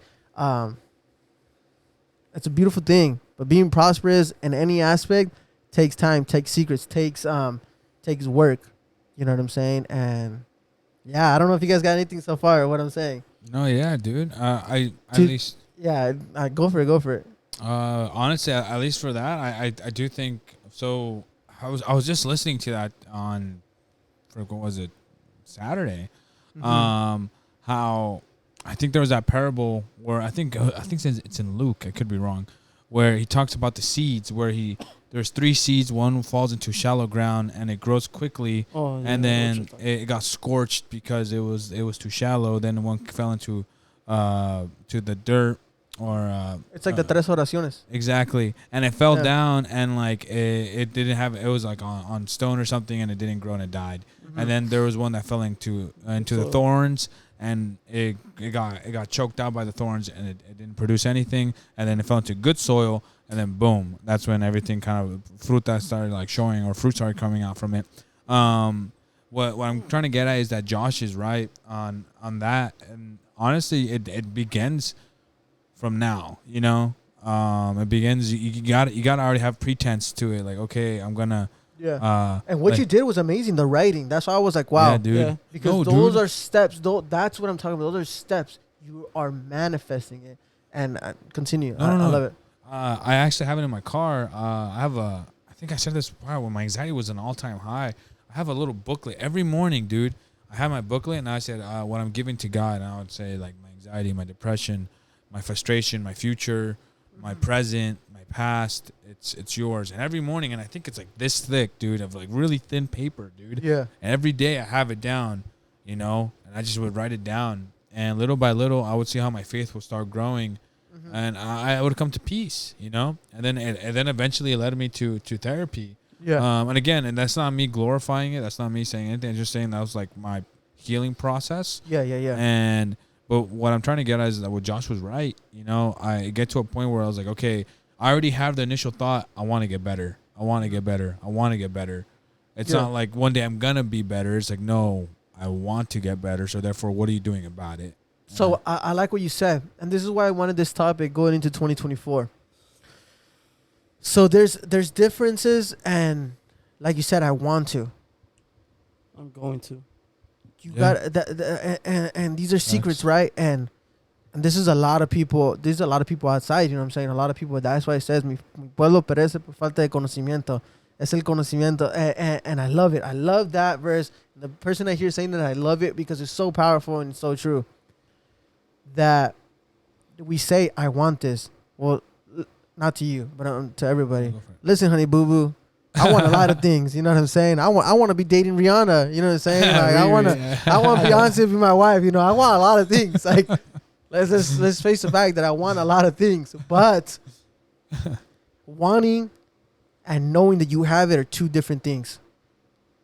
it's a beautiful thing. But being prosperous in any aspect takes time, takes secrets, takes work. You know what I'm saying? And yeah, I don't know if you guys got anything so far or what I'm saying. No, yeah, dude. I at Dude, least yeah, go for it. honestly, at least for that, I do think so. I was just listening to that on, what was it, Saturday? Mm-hmm. How I think there was that parable where I think it's in Luke. I could be wrong, where he talks about the seeds. Where there's 3 seeds. One falls into shallow ground and it grows quickly, and then it got scorched because it was too shallow. Then one fell into to the dirt. Or it's like the tres oraciones. Exactly, and it fell down, and like it didn't have. It was like on stone or something, and it didn't grow, and it died. Mm-hmm. And then there was one that fell into the thorns, and it got choked out by the thorns, and it didn't produce anything. And then it fell into good soil, and then boom, that's when everything kind of fruta started like showing, or fruit started coming out from it. What I'm trying to get at is that Josh is right on that, and honestly, it begins from now, you know. It begins. You got to already have pretense to it. Like, okay, I'm gonna. Yeah. And what you did was amazing. The writing. That's why I was like, wow, yeah, dude. Yeah. Because those are steps. That's what I'm talking about. Those are steps. You are manifesting it. And continue. I love it. I actually have it in my car. I think I said this when my anxiety was an all-time high. I have a little booklet every morning, dude. I have my booklet, and I said what I'm giving to God. And I would say like my anxiety, my depression, my frustration, my future, my present, my past, it's yours. And every morning, and I think it's like this thick, dude, of like really thin paper, dude. Yeah. And every day I have it down, you know, and I just would write it down. And little by little, I would see how my faith would start growing, and I would come to peace, you know. And then eventually it led me to therapy. Yeah. And again, and that's not me glorifying it. That's not me saying anything. I'm just saying that was like my healing process. Yeah. But what I'm trying to get at is that Josh was right. You know, I get to a point where I was like, okay, I already have the initial thought. I want to get better. I want to get better. I want to get better. It's not like one day I'm going to be better. It's like, no, I want to get better. So therefore, what are you doing about it? So I like what you said. And this is why I wanted this topic going into 2024. So there's differences. And like you said, I want to. I'm going to. You got that, and these are secrets, right? And this is a lot of people. There's a lot of people outside. You know what I'm saying? A lot of people. That's why it says, "Mi pueblo perece por falta de conocimiento." Es el conocimiento, and I love it. I love that verse. The person I hear saying that, I love it because it's so powerful and so true. That we say, "I want this." Well, not to you, but to everybody. Listen, honey, boo boo. I want a lot of things, you know what I'm saying? I want to be dating Rihanna, you know what I'm saying? Like I want Beyonce to be my wife, you know. I want a lot of things. Like let's face the fact that I want a lot of things, but wanting and knowing that you have it are two different things.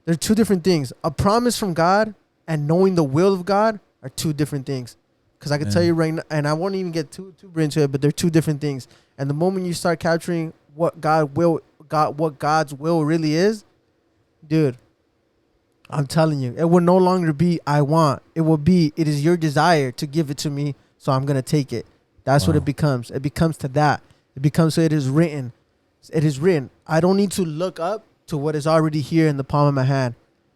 They're two different things. A promise from God and knowing the will of God are two different things. Because I can tell you right now, and I won't even get too into it, but they're two different things. And the moment you start capturing what what God's will really is, dude, I'm telling you, it will no longer be I want. It will be, it is your desire to give it to me, so I'm going to take it. That's what it becomes. It becomes to that. It becomes, so it is written. It is written. I don't need to look up to what is already here in the palm of my hand.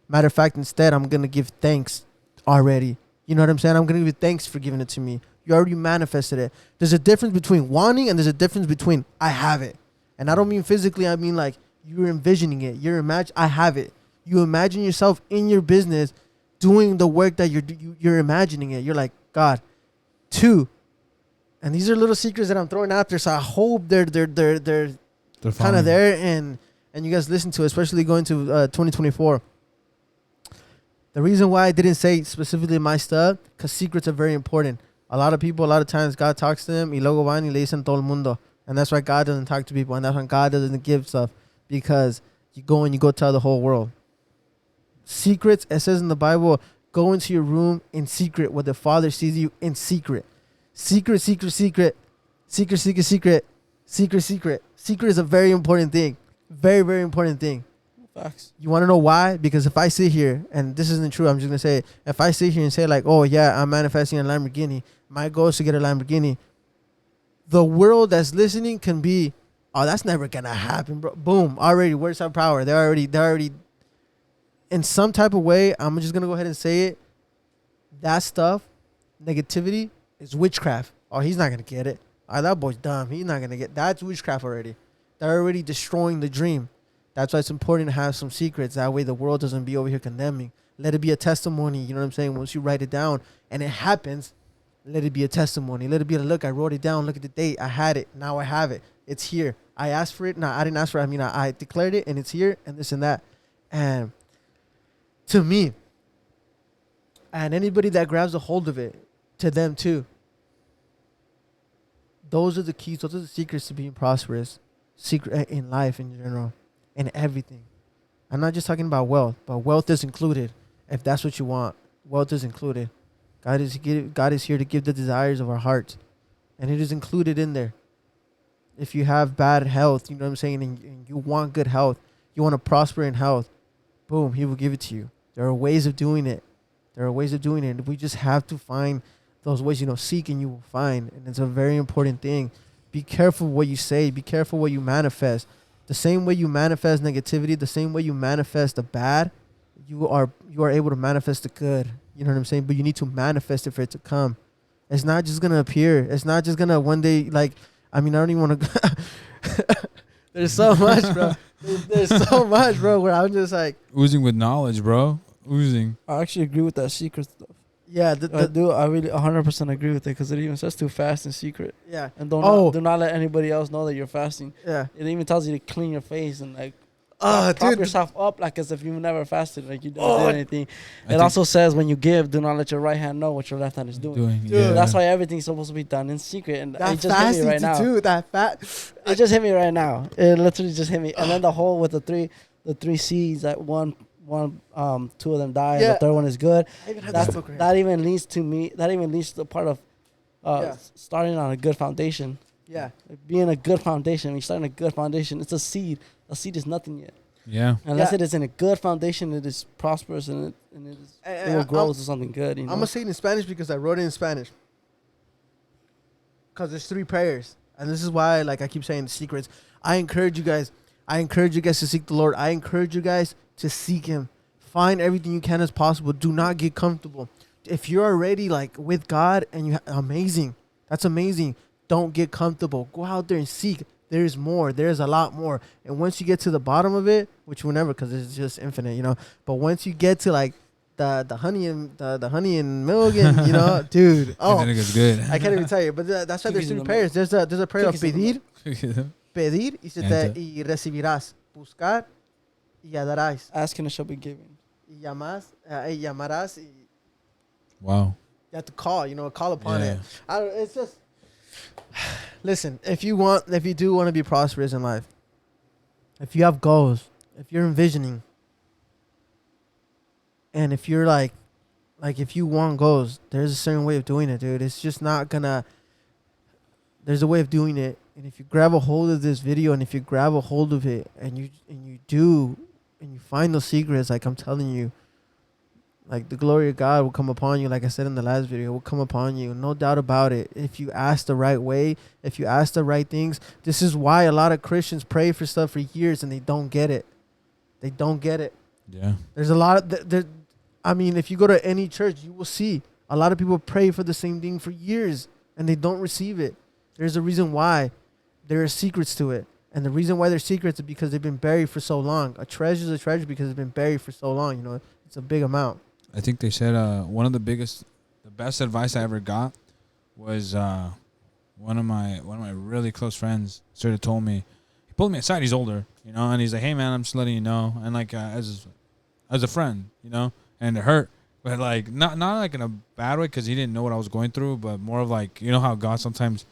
Matter of fact, instead, I'm going to give thanks already. You know what I'm saying? I'm going to give thanks for giving it to me. You already manifested it. There's a difference between wanting and there's a difference between I have it. And I don't mean physically. I mean like you're envisioning it. I have it. You imagine yourself in your business doing the work that you're imagining it. You're like, God, 2. And these are little secrets that I'm throwing out there. So I hope they're kind of there and you guys listen to it, especially going to 2024. The reason why I didn't say specifically my stuff, because secrets are very important. A lot of people, a lot of times God talks to them y luego van y le dicen todo el mundo. And that's why God doesn't talk to people. And that's why God doesn't give stuff. Because you go tell the whole world. Secrets, it says in the Bible, go into your room in secret where the Father sees you in secret. Secret. Secret is a very important thing. Very, very important thing. Facts. You want to know why? Because if I sit here, and this isn't true, I'm just going to say it. If I sit here and say like, oh, yeah, I'm manifesting a Lamborghini. My goal is to get a Lamborghini. The world that's listening can be, oh, that's never going to happen, bro. Boom. Already, words have power. They're already, in some type of way, I'm just going to go ahead and say it. That stuff, negativity, is witchcraft. Oh, he's not going to get it. Oh, that boy's dumb. He's not going to get. That's witchcraft already. They're already destroying the dream. That's why it's important to have some secrets. That way the world doesn't be over here condemning. Let it be a testimony. You know what I'm saying? Once you write it down and it happens, let it be a testimony. Let it be a look. I wrote it down. Look at the date. I had it. Now I have it. It's here. I asked for it. No, I didn't ask for it. I mean, I declared it and it's here and this and that. And to me, and anybody that grabs a hold of it, to them too. Those are the keys. Those are the secrets to being prosperous. Secret in life in general. And everything. I'm not just talking about wealth, but wealth is included. If that's what you want, wealth is included. God is here to give the desires of our hearts, and it is included in there. If you have bad health, you know what I'm saying, and you want good health, you want to prosper in health, boom, He will give it to you. There are ways of doing it. We just have to find those ways. Seek and you will find, and it's a very important thing. Be careful what you say. Be careful what you manifest. The same way you manifest negativity, the same way you manifest the bad, you are able to manifest the good. You know what I'm saying? But you need to manifest it for it to come. It's not just gonna appear. It's not just gonna one day I don't even want to. There's so much, bro. There's so much, bro. Where I'm just like oozing with knowledge, bro. Oozing. I actually agree with that secret stuff. Yeah, I do. I really 100% agree with it because it even says to fast in secret. Yeah. And do not let anybody else know that you're fasting. Yeah. It even tells you to clean your face and prop yourself up like as if you've never fasted, like you don't do anything. It also says when you give, do not let your right hand know what your left hand is doing. Yeah. That's why everything's supposed to be done in secret. And that it just hit me right now. It just hit me right now. It literally just hit me. And then the whole with the three seeds that one, two of them die, and the third one is good. That even leads to me. That even leads to the part of starting on a good foundation. Yeah, being a good foundation. When you start on a good foundation, it's a seed. A seed is nothing yet. Yeah. Unless it is in a good foundation, it is prosperous and it will grow to something good. I'm gonna say it in Spanish because I wrote it in Spanish. Because there's 3 prayers, and this is why, I keep saying the secrets. I encourage you guys to seek the Lord. I encourage you guys to seek Him. Find everything you can as possible. Do not get comfortable. If you're already with God and amazing, that's amazing. Don't get comfortable. Go out there and seek. There's more. There's a lot more. And once you get to the bottom of it, which we'll never, because it's just infinite, But once you get to the honey and the honey and milk, and dude, I think it's good. I can't even tell you. But that's why there's 3 prayers. There's a prayer of pedir, y recibirás, buscar y hallarás. Ask and it shall be given. Y llamarás. Wow. You have to call, call upon it. It's just, listen, if you do want to be prosperous in life, if you have goals, if you're envisioning, and if you're if you want goals, there's a certain way of doing it, dude. It's just not gonna, there's a way of doing it. And if you grab a hold of this video, and if you grab a hold of it, and you find those secrets, I'm telling you, the glory of God will come upon you. Like I said in the last video, it will come upon you. No doubt about it. If you ask the right way, if you ask the right things, this is why a lot of Christians pray for stuff for years and they don't get it. They don't get it. Yeah. There's a lot of, if you go to any church, you will see a lot of people pray for the same thing for years and they don't receive it. There's a reason why. There are secrets to it. And the reason why they're secrets is because they've been buried for so long. A treasure is a treasure because it's been buried for so long. It's a big amount. I think they said one of the best advice I ever got was one of my really close friends sort of told me. He pulled me aside. He's older, and he's like, "Hey, man, I'm just letting you know." And as a friend, and it hurt, but not in a bad way because he didn't know what I was going through, but more of how God sometimes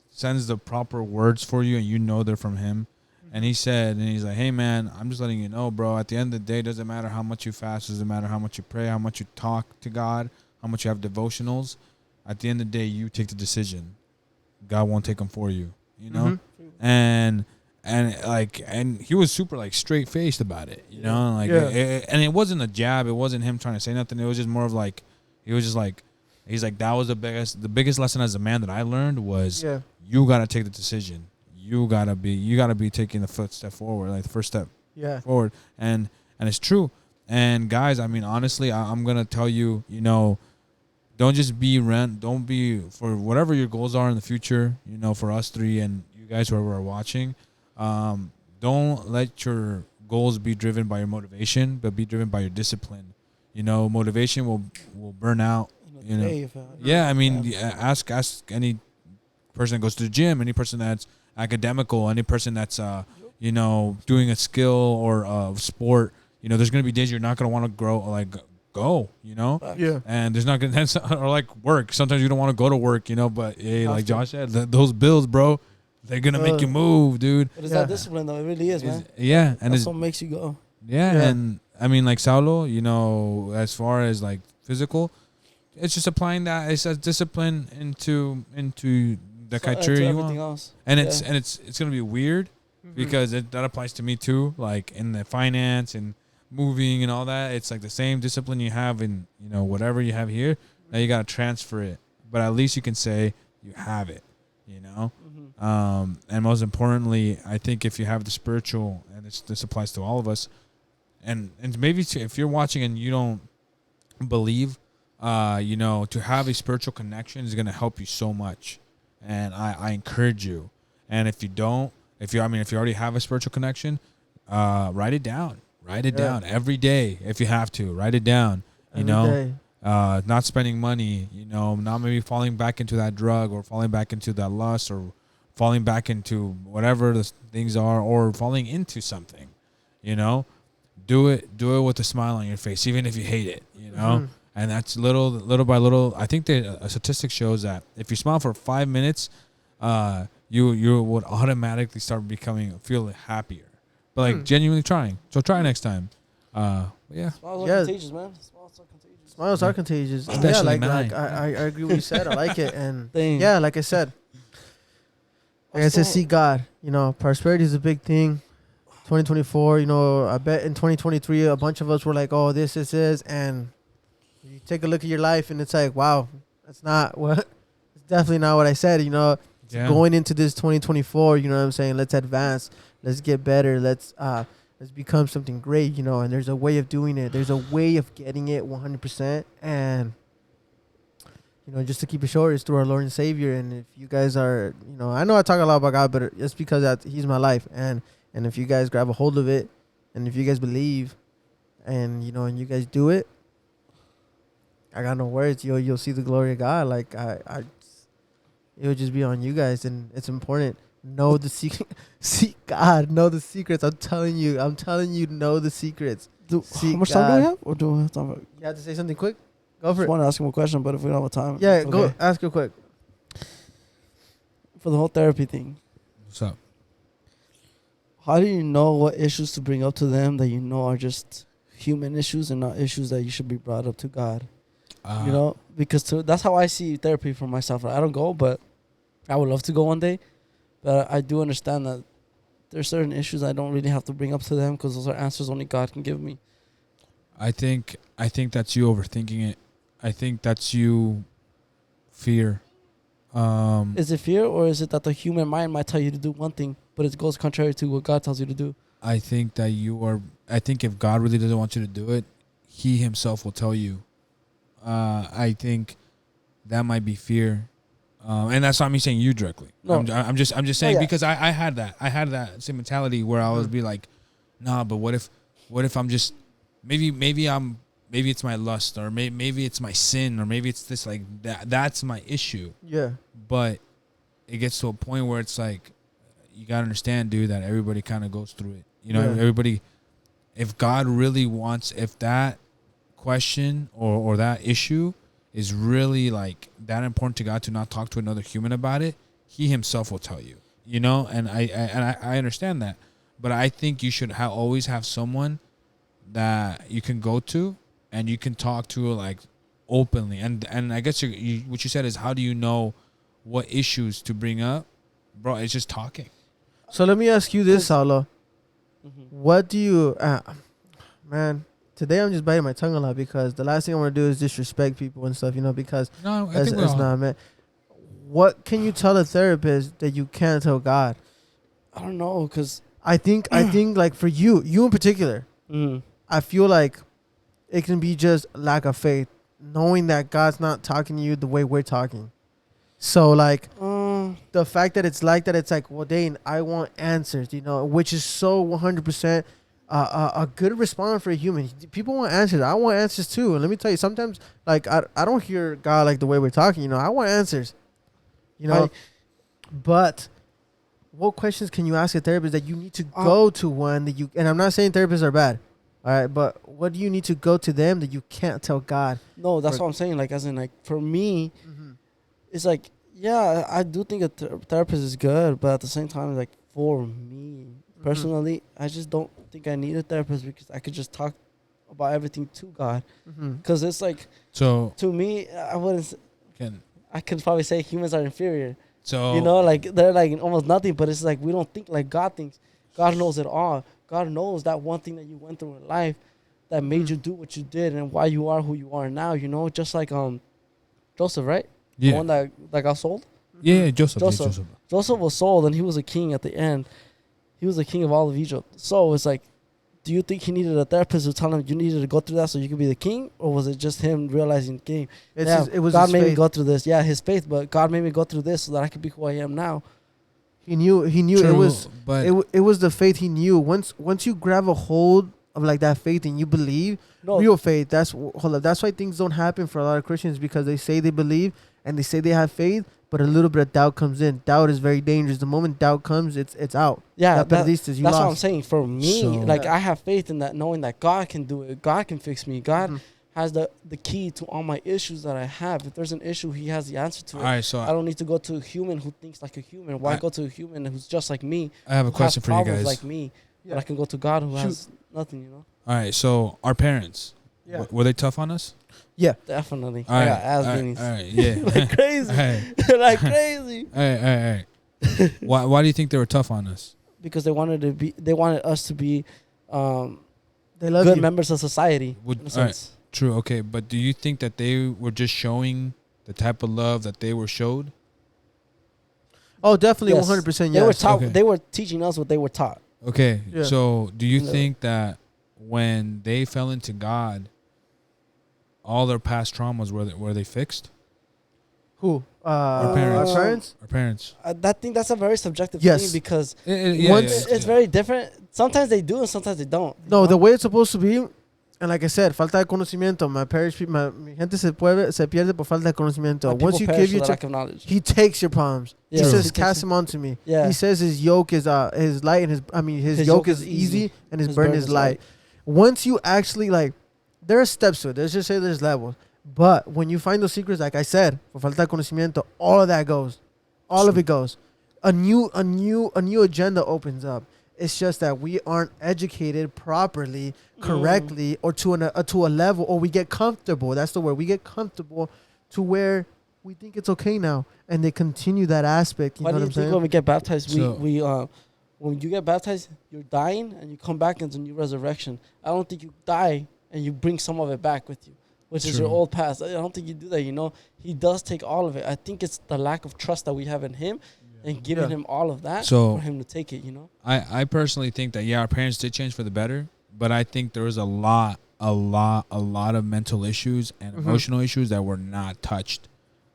sends the proper words for you and they're from Him. And he's like, "Hey, man, I'm just letting you know, bro, at the end of the day, it doesn't matter how much you fast, doesn't matter how much you pray, how much you talk to God, how much you have devotionals. At the end of the day, you take the decision. God won't take them for you, Mm-hmm. And and he was super like straight faced about it, you know, like and it wasn't a jab, it wasn't him trying to say nothing. It was just more of like he was just like he's like that was the biggest lesson as a man that I learned was you gotta take the decision, you gotta be taking the footstep forward, like the first step forward, and it's true. And guys, I mean honestly, I'm gonna tell you, you know, don't be for whatever your goals are in the future, you know, for us three and you guys who are watching. Don't let your goals be driven by your motivation, but be driven by your discipline. You know, motivation will burn out. You know, I mean, ask any person that goes to the gym, any person that's academical, any person that's you know, doing a skill or a sport. You know, there's gonna be days you're not gonna want to go. You know, and there's not gonna or like work. Sometimes you don't want to go to work. You know, but hey, like Josh said, those bills, bro. They're going to make you move, dude. But it's that discipline, though. It really is, man. And that's what makes you go. Yeah, and I mean, like Saulo, you know, as far as like physical, it's just applying that. It's a discipline into the criteria you want. Else. And it's going to be weird because that applies to me too. Like in the finance and moving and all that, it's like the same discipline you have in, you know, whatever you have here. Now you got to transfer it. But at least you can say you have it, you know? And most importantly, I think if you have the spiritual, and this applies to all of us, and maybe if you're watching and you don't believe, you know, to have a spiritual connection is going to help you so much. And I encourage you. And if you already have a spiritual connection, write it down. Write it down every day if you have to. Write it down. You know, not spending money. You know, not maybe falling back into that drug or falling back into that lust or falling back into whatever the things are, or falling into something, you know, do it with a smile on your face, even if you hate it, you know, and that's little by little. I think a statistic shows that if you smile for 5 minutes, you would automatically start feel happier, but like genuinely trying. So try next time. Smiles are contagious, man. Smiles are contagious. Especially like I agree with what you said. I like it. And like I said, seek God. You know, prosperity is a big thing. 2024, you know, I bet in 2023, a bunch of us were like, oh, this is. And you take a look at your life and it's like, wow, that's not what, it's definitely not what I said, you know. Going into this 2024, you know what I'm saying? Let's advance. Let's get better. Let's become something great, you know. And there's a way of doing it. There's a way of getting it 100%. And you know, just to keep it short, it's through our Lord and Savior. And if you guys are, you know, I know I talk a lot about God, but it's because He's my life. And if you guys grab a hold of it, and if you guys believe, and you know, and you guys do it, I got no words. You'll see the glory of God. Like it would just be on you guys, and it's important. Know the secret. Seek God. Know the secrets. I'm telling you. Know the secrets. How much time do we have? Or do we have time? You have to say something quick. Go for it. I want to ask him a question, but if we don't have time, go ask it quick. For the whole therapy thing, what's up? How do you know what issues to bring up to them that you know are just human issues and not issues that you should be brought up to God? You know, because that's how I see therapy for myself. I don't go, but I would love to go one day. But I do understand that there's certain issues I don't really have to bring up to them because those are answers only God can give me. I think that's you overthinking it. I think that's you fear. Is it fear, or is it that the human mind might tell you to do one thing, but it goes contrary to what God tells you to do? I think that I think if God really doesn't want you to do it, He Himself will tell you. I think that might be fear. And that's not me saying you directly. No. I'm just saying because I had that same mentality where I would be like, nah, but what if I'm just maybe it's my lust, or maybe it's my sin, or maybe it's this, like that's my issue. Yeah. But it gets to a point where it's like, you gotta understand, dude, that everybody kind of goes through it. You know, everybody. If God really wants, if that question or that issue is really like that important to God to not talk to another human about it, He Himself will tell you. You know, and I understand that, but I think you should always have someone that you can go to and you can talk to, like, openly. And I guess what you said is, how do you know what issues to bring up? Bro, it's just talking. So let me ask you this, Saulo. Mm-hmm. What do you, man? Today I'm just biting my tongue a lot because the last thing I want to do is disrespect people and stuff, because No, I that's, think that's not, man. What can you tell a therapist that you can't tell God? I don't know, cause I think like for you in particular, I feel like it can be just lack of faith, knowing that God's not talking to you the way we're talking. So like the fact that it's like that, it's like, well, Dane, I want answers, which is so 100% a good response for a human. People want answers. I want answers too. And let me tell you, sometimes like I don't hear God like the way we're talking. I want answers. But what questions can you ask a therapist that you need to go to one that you? And I'm not saying therapists are bad, all right. But what do you need to go to them that you can't tell God? No, that's what I'm saying. Like, as in, like, for me, it's like, yeah, I do think a therapist is good, but at the same time, like, for me personally, I just don't think I need a therapist because I could just talk about everything to God. Because it's like, so to me, I wouldn't. I could probably say humans are inferior. So like they're like almost nothing, but it's like we don't think like God thinks. God knows it all. God knows that one thing that you went through in life that made you do what you did and why you are who you are now. Just like Joseph, right? Yeah. The one that got sold. Yeah, Joseph. Joseph was sold, and he was a king at the end. He was the king of all of Egypt. So it's like, do you think he needed a therapist to tell him you needed to go through that so you could be the king, or was it just him realizing the game? It was God made faith. me go through this. Yeah, his faith, but God made me go through this so that I could be who I am now. He knew True, it was, but it was the faith he knew. Once you grab a hold of like that faith and you believe, real faith. That's why things don't happen for a lot of Christians, because they say they believe and they say they have faith, but a little bit of doubt comes in. Doubt is very dangerous. The moment doubt comes, it's out. Yeah, that's what I'm saying. For me, I have faith in that, knowing that God can do it. God can fix me. God has the key to all my issues that I have. If there's an issue, he has the answer to it. All right, so I don't need to go to a human who thinks like a human. Why go to a human who's just like me? I have a question for you guys. Like me, but I can go to God who has nothing. All right, so our parents, were they tough on us? Yeah, definitely. All I right, got ass beanies. all right, yeah, like crazy, like crazy. All right. Why do you think they were tough on us? Because they wanted us to be, they love good you. members of society. All right, true, okay, but do you think that they were just showing the type of love that they were showed? Oh, definitely, 100%. Yes. They were teaching us what they were taught. Okay, so do you think that when they fell into God, all their past traumas were they fixed? Who? Our parents. Our parents? Our parents. I think that's a very subjective thing, because it's very different. Sometimes they do and sometimes they don't. No, the way it's supposed to be, and like I said, falta de conocimiento. Mi gente se pierde por falta de conocimiento. Once you give your lack of knowledge, he takes your problems. Yeah. He says, "Cast them onto me." Yeah. He says his yoke is his light, and his yoke is easy and his burden is light. Once you actually there are steps to it. Let's just say there's levels. But when you find those secrets, like I said, por falta de conocimiento, all of that goes. All of it goes. A new agenda opens up. It's just that we aren't educated properly, correctly, or to a level, or we get comfortable. That's the word. We get comfortable to where we think it's okay now, and they continue that aspect. Why do you think when we get baptized, when you get baptized, you're dying and you come back into new resurrection? I don't think you die and you bring some of it back with you, which is your old past. I don't think you do that. He does take all of it. I think it's the lack of trust that we have in him. And giving him all of that for him to take it, I personally think that, our parents did change for the better, but I think there was a lot of mental issues and emotional issues that were not touched.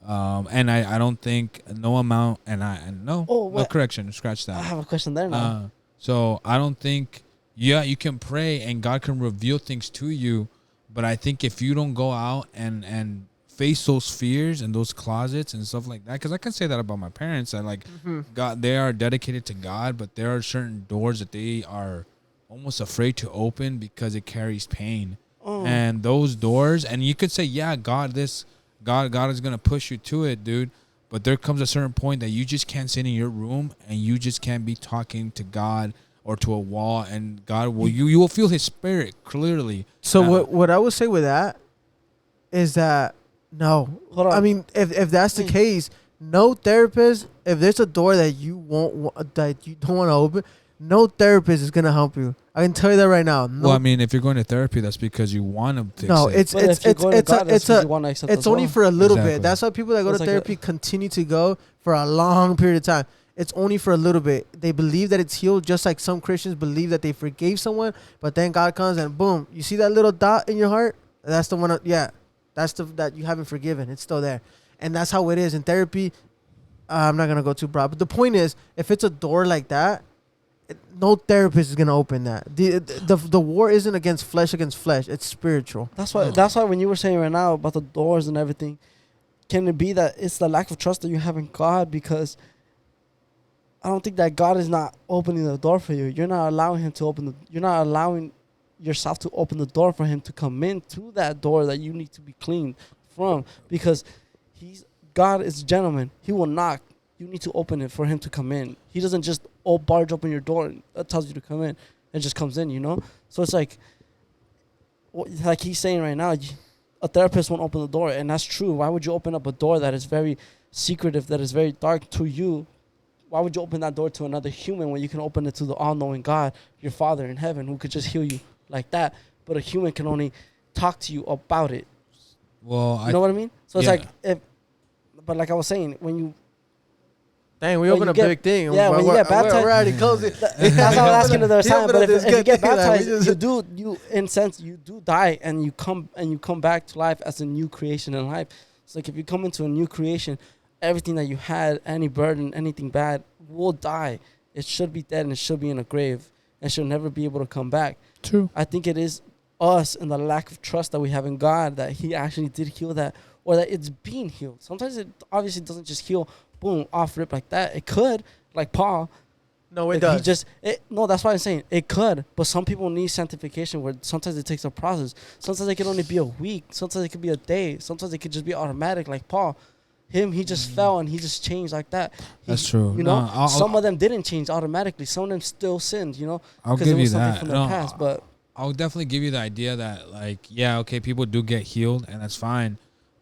And I don't think no amount, no correction, scratch that. I have a question there now. So I don't think, you can pray and God can reveal things to you, but I think if you don't go out and face those fears and those closets and stuff like that, because I can say that about my parents, that God, they are dedicated to God, but there are certain doors that they are almost afraid to open because it carries pain. And those doors, and you could say, God is gonna push you to it, dude, but there comes a certain point that you just can't sit in your room and you just can't be talking to God or to a wall, and God will you will feel his spirit clearly. So what I would say with that is that, no. Hold on. I mean, if that's the case, no therapist. If there's a door that you that you don't want to open, no therapist is gonna help you. I can tell you that right now. No, Well, I mean, if you're going to therapy, that's because you want to fix no, it. it's only for a little Exactly. bit. That's why people that go It's to like therapy continue to go for a long period of time. It's only for a little bit. They believe that it's healed, just like some Christians believe that they forgave someone, but then God comes and boom, you see that little dot in your heart? That's the one. That's the that you haven't forgiven. It's still there, and that's how it is in therapy. I'm not gonna go too broad, but the point is, if it's a door like that, no therapist is gonna open that. The war isn't against flesh. It's spiritual. That's why when you were saying right now about the doors and everything, can it be that it's the lack of trust that you have in God? Because I don't think that God is not opening the door for you. You're not allowing him to you're not allowing yourself to open the door for him to come in to that door that you need to be cleaned from. Because God is a gentleman. He will knock. You need to open it for him to come in. He doesn't just barge open your door and tells you to come in and just comes in, you know? So it's like he's saying right now, a therapist won't open the door. And that's true. Why would you open up a door that is very secretive, that is very dark to you? Why would you open that door to another human when you can open it to the all-knowing God, your Father in heaven, who could just heal you like that? But a human can only talk to you about it. Well, you know what I mean? So it's like, but like I was saying, when you... Dang, we open a big thing. Yeah, when you get baptized... We're already closing. That's what I was asking the other time. But if you get baptized, you do die, and you come back to life as a new creation in life. It's like if you come into a new creation, everything that you had, any burden, anything bad, will die. It should be dead and it should be in a grave and should never be able to come back. True. I think it is us and the lack of trust that we have in God that he actually did heal that, or that it's being healed. Sometimes it obviously doesn't just heal, boom, off rip like that. It could, like Paul. No, it does. No, that's why I'm saying it could. But some people need sanctification where sometimes it takes a process. Sometimes it can only be a week. Sometimes it could be a day. Sometimes it could just be automatic like Paul. He just fell and he just changed like that. That's true. You know, some of them didn't change automatically. Some of them still sinned, you know, I'll give you that. From their past, but I'll definitely give you the idea that, like, yeah, okay, people do get healed and that's fine.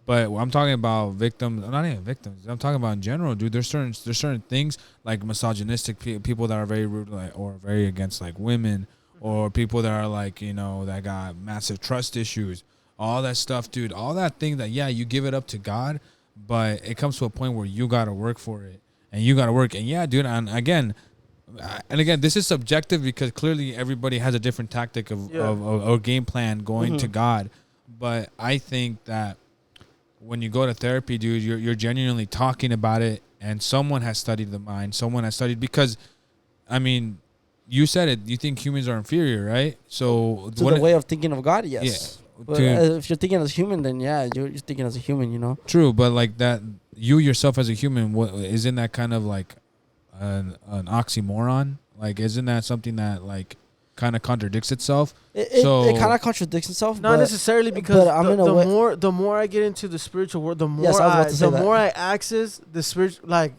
But I'm talking about victims, not even victims. I'm talking about in general, dude. There's certain things like misogynistic people that are very rude, like, or very against like women, or people that are like, you know, that got massive trust issues, all that stuff, dude. All that thing that, yeah, you give it up to God. But it comes to a point where you got to work for it. And you got to work. And, yeah, dude, and again, this is subjective because clearly everybody has a different tactic or game plan going to God. But I think that when you go to therapy, dude, you're genuinely talking about it. And someone has studied the mind. Someone has studied because, I mean, you said it. You think humans are inferior, right? So to the way of thinking of God, yes. Yeah. But if you're thinking as a human, then yeah, you're thinking as a human, you know. True, but like that, you yourself as a human, isn't that kind of like an oxymoron? Like, isn't that something that like kind of contradicts itself? It kind of contradicts itself. Not necessarily, because the more I get into the spiritual world, the more I access the spiritual, like.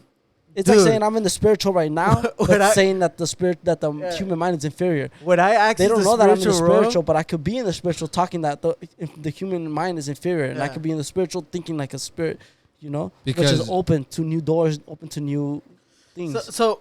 It's like saying I'm in the spiritual right now, but saying that the human mind is inferior. When I access, they don't know that I'm in the spiritual, but I could be in the spiritual talking that the human mind is inferior, and I could be in the spiritual thinking like a spirit, you know, which is open to new doors, open to new things. So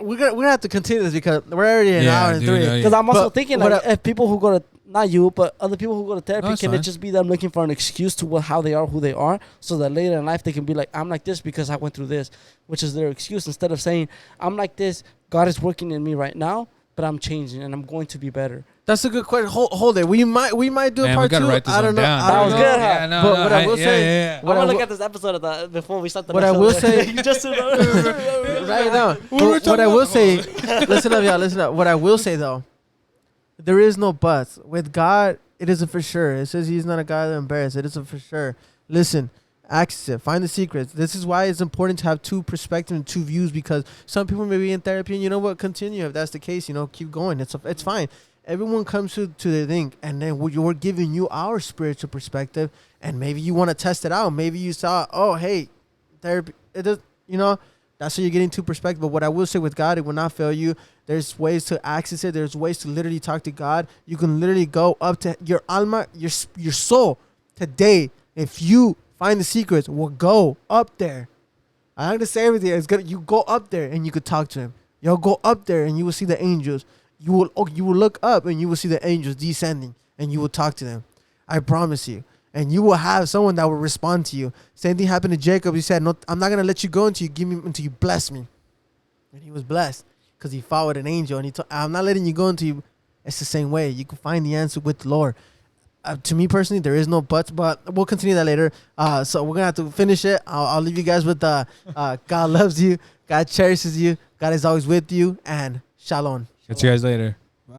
we're gonna have to continue this because we're already an hour and 3. Because I'm also thinking like if people who go to, not you, but other people who go to therapy, can it just be them looking for an excuse to how they are, who they are, so that later in life they can be like, I'm like this because I went through this, which is their excuse, instead of saying, I'm like this, God is working in me right now, but I'm changing and I'm going to be better. That's a good question. Hold it. We might do a part 2. I don't know. That was good. Yeah, no, but what I will say, I want to look at this episode before we start the. What I will say, you just right now. What I will say, listen up, y'all. Listen up. What I will say though, there is no buts with God. It is a for sure. It says He's not a God that embarrassed. It is a for sure. Listen, access it. Find the secrets. This is why it's important to have 2 perspectives and 2 views, because some people may be in therapy and you know what, continue if that's the case. You know, keep going. It's fine. Everyone comes to their thing, and then we're giving you our spiritual perspective, and maybe you want to test it out. Maybe you saw, oh, hey, therapy, it does, you know, that's what you're getting 2 perspectives. But what I will say with God, it will not fail you. There's ways to access it. There's ways to literally talk to God. You can literally go up to your alma, your soul today. If you find the secrets, will go up there I'm not gonna say everything. It's gonna. You go up there and you could talk to him. You'll go up there and you will see the angels. You will look up and you will see the angels descending and you will talk to them. I promise you. And you will have someone that will respond to you. Same thing happened to Jacob. He said, "No, I'm not gonna let you go until you bless me." And he was blessed because he fought with an angel. And he told, "I'm not letting you go until you." It's the same way. You can find the answer with the Lord. To me personally, there is no buts, but we'll continue that later. So we're gonna have to finish it. I'll leave you guys with God loves you, God cherishes you, God is always with you, and shalom. Catch you guys later.